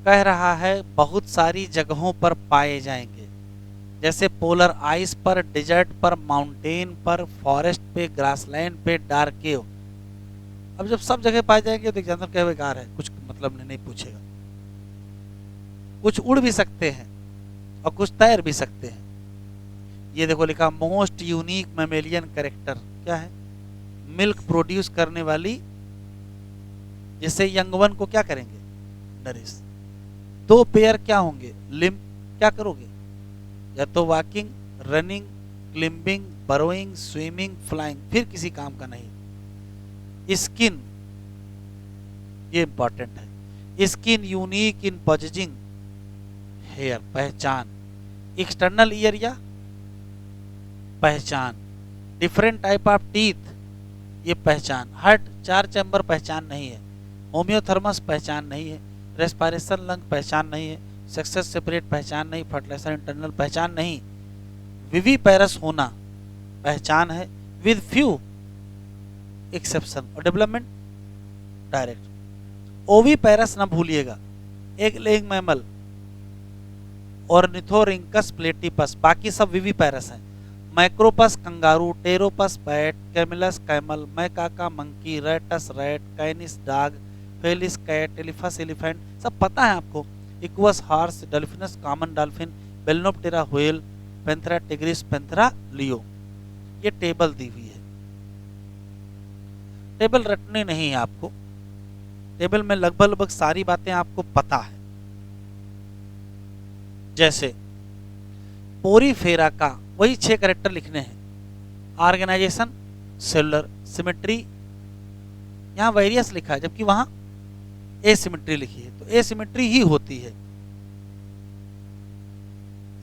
कह रहा है बहुत सारी जगहों पर पाए जाएंगे, जैसे पोलर आइस पर, डिजर्ट पर, माउंटेन पर, फॉरेस्ट पे, ग्रासलैंड पे, डार्क केव। अब जब सब जगह पाए जाएंगे तो एग्जाम्पल क्या बेकार है, कुछ मतलब नहीं पूछेगा। कुछ उड़ भी सकते हैं और कुछ तैर भी सकते हैं। ये देखो लिखा मोस्ट यूनिक मैमेलियन कैरेक्टर, क्या है? मिल्क प्रोड्यूस करने वाली, जिससे यंग वन को क्या करेंगे? नरिश। 2 पेयर क्या होंगे? लिम्ब। क्या करोगे? या तो walking, running, climbing, burrowing, swimming, flying, फिर किसी काम का नहीं। स्किन, ये इंपॉर्टेंट है। Skin unique in possessing hair, पहचान। एक्सटर्नल ईयर या पहचान। डिफरेंट टाइप ऑफ टीथ, ये पहचान। हार्ट 4 चैम्बर, पहचान नहीं है। होम्योथर्मस, पहचान नहीं है। रेस्पिरेशन लंग, पहचान नहीं है। सक्सेस सेपरेट, पहचान नहीं। फर्टिलाइजर इंटरनल, पहचान नहीं। विवी पैरस होना, पहचान है, विद फ्यू एक्सेप्शन। और डेवलपमेंट डायरेक्ट। ओवी पैरस ना भूलिएगा, एक लेइंग मैमल। ऑर्निथोरिंकस प्लेटिपस, बाकी सब विवी पैरस हैं। Macropus kangaroo, Pteropus bat, Camelus camel, Macaca monkey, Rattus rat, Canis dog, Felis cat, Elephas elephant, सब पता है आपको। Equus horse, Delphinus common dolphin, Balaenoptera whale, Panthera tigris, Panthera leo. ये टेबल दी हुई है, टेबल रटनी नहीं है आपको। टेबल में लगभग सारी बातें आपको पता है। जैसे पोरीफेरा का वही 6 कैरेक्टर लिखने हैं। ऑर्गेनाइजेशन, सेलुलर, सिमेट्री, यहां वेरियस लिखा है जबकि वहां एसिमेट्री लिखी है, तो एसिमेट्री ही होती है।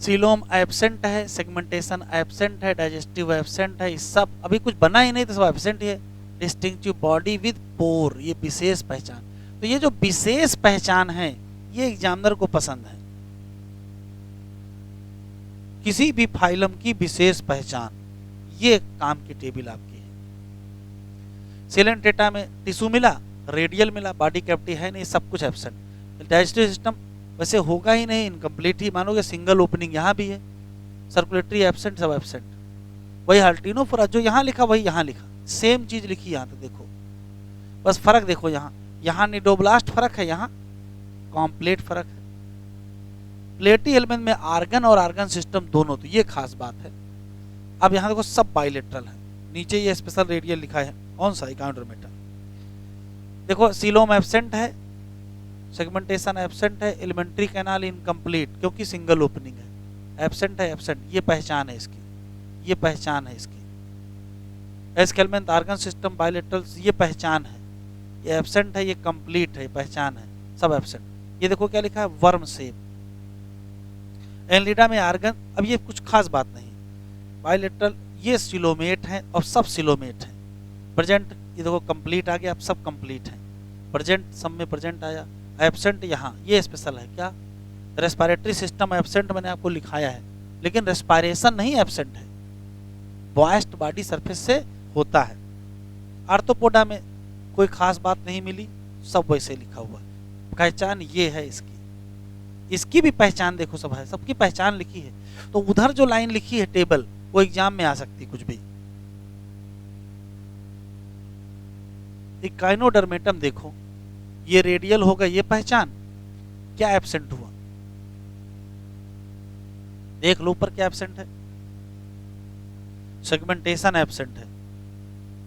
सीलोम एब्सेंट है, सेगमेंटेशन एब्सेंट है, डाइजेस्टिव एब्सेंट है, सब अभी कुछ बना ही नहीं तो सब एब्सेंट ही है। डिस्टिंक्टिव बॉडी विद पोर, ये विशेष पहचान। तो ये जो विशेष पहचान है ये एग्जामिनर को पसंद है। किसी भी फाइलम की विशेष पहचान, ये काम की टेबल आपकी है। सेलेंट डेटा में टिश्यू मिला, रेडियल मिला, बॉडी कैविटी है नहीं, सब कुछ एब्सेंट। डाइजेस्टिव सिस्टम वैसे होगा ही नहीं, इनकम्प्लीट ही मानोगे। सिंगल ओपनिंग यहाँ भी है, सर्कुलेटरी एब्सेंट, सब एब्सेंट। वही अल्टीनोफोरा जो यहाँ लिखा वही यहाँ लिखा, सेम चीज लिखी यहाँ तक देखो, बस फर्क देखो यहाँ, यहाँ निडोब्लास्ट फर्क है, यहाँ कॉम्प्लेट फर्क है। प्लेटी एलिमेंट में आर्गन और आर्गन सिस्टम दोनों, तो ये खास बात है। अब यहाँ देखो सब बाइलेटरल है, नीचे ये स्पेशल रेडियल लिखा है, कौन सा इकाउंटरमेटा। देखो सीलोम एब्सेंट है, सेगमेंटेशन एब्सेंट है, एलिमेंट्री कैनाल इनकम्प्लीट क्योंकि सिंगल ओपनिंग है, एब्सेंट है एब्सेंट, ये पहचान है इसकी, ये पहचान है इसकी। एस्केलमेंट आर्गन सिस्टम बाइलेटरल्स, ये पहचान है, ये एब्सेंट है, ये कंप्लीट है, पहचान है, सब एब्सेंट। ये देखो क्या लिखा है, वर्म शेप। एनलिडा में आर्गन, अब ये कुछ खास बात नहीं, बाइलेटरल ये सिलोमेट है और सब सिलोमेट है। प्रेजेंट ये देखो कंप्लीट आ गया, अब सब कंप्लीट है। प्रेजेंट सब में प्रेजेंट आया, एब्सेंट यहाँ, ये स्पेशल है क्या, रेस्पिरेटरी सिस्टम एब्सेंट मैंने आपको लिखाया है, लेकिन रेस्पिरेशन नहीं एब्सेंट है, वॉइस्ड बॉडी सरफेस से होता है। आर्थ्रोपोडा में कोई खास बात नहीं मिली, सब वैसे लिखा हुआ है। पहचान ये है इसकी, इसकी भी पहचान देखो सब है, सबकी पहचान लिखी है। तो उधर जो लाइन लिखी है टेबल, वो एग्जाम में आ सकती कुछ भी। इकाइनोडर्मेटम देखो, ये रेडियल होगा, ये पहचान, क्या एब्सेंट हुआ देख लो, ऊपर क्या एब्सेंट है, सेगमेंटेशन एब्सेंट है,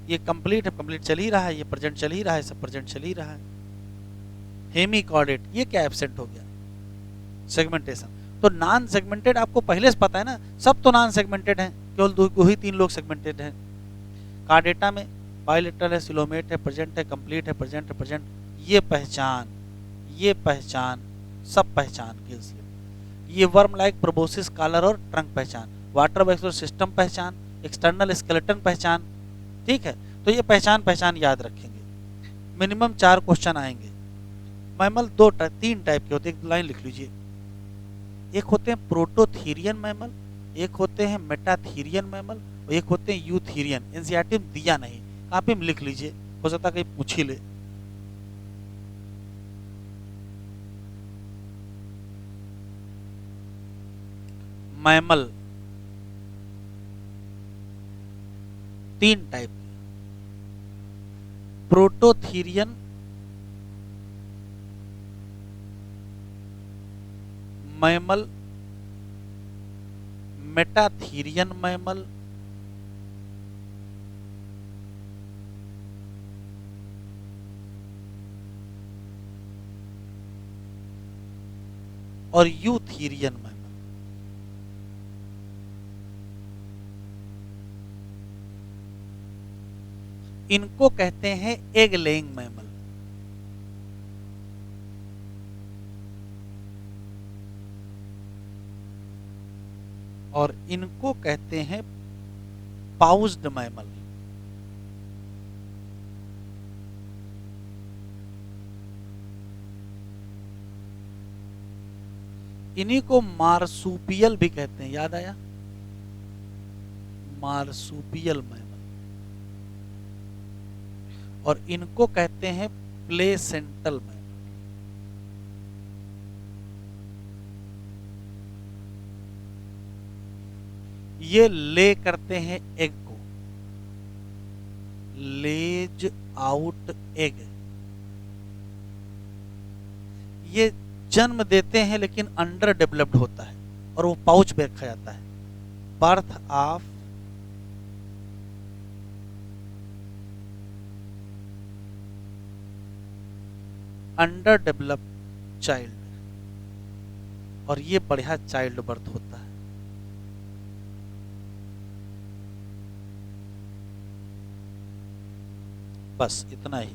ये कंप्लीट है, कंप्लीट चल ही रहा है, ये प्रेजेंट चल ही रहा है, सब प्रेजेंट चल ही रहा है। हेमीकॉर्डेट, ये क्या एब्सेंट हो गया, सेगमेंटेशन। तो नॉन सेगमेंटेड आपको पहले से पता है ना, सब तो नॉन सेगमेंटेड हैं, केवल दो ही 3 लोग सेगमेंटेड हैं। कार्डेटा में बाइलेटरल है, सिलोमेट है, प्रेजेंट है, कंप्लीट है, प्रेजेंट है, प्रेजेंट, ये पहचान, ये पहचान, सब पहचान गिल स्लिप। ये वर्म लाइक प्रोबोसिस कॉलर और ट्रंक पहचान, वाटर वेक्टर सिस्टम पहचान, एक्सटर्नल स्केलेटन पहचान, ठीक है। तो ये पहचान याद रखेंगे, मिनिमम 4 क्वेश्चन आएंगे। मैमल 3 टाइप के होते हैं, एक लाइन लिख लीजिए, एक होते हैं प्रोटोथीरियन मैमल, एक होते हैं मेटाथीरियन मैमल, और एक होते हैं यूथीरियन। एनसीईआरटी में दिया नहीं, कॉपी में लिख लीजिए, हो सकता है कहीं पूछ ही ले। Mammal 3 type, prototherian, mammal, metatherian mammal, और यूथीरियन मैमल। इनको कहते हैं एग लेइंग मैमल। और इनको कहते हैं पाउज्ड मैमल। इन्हीं को मार्सुपियल भी कहते हैं, याद आया, मार्सुपियल मैमल। और इनको कहते हैं प्लेसेंटल मैमल। ये ले करते हैं एग को, लेज आउट एग। ये जन्म देते हैं लेकिन अंडर डेवलप्ड होता है और वो पाउच में रखा जाता है। Birth of under developed child, और ये बढ़िया चाइल्ड बर्थ होता है। बस इतना ही।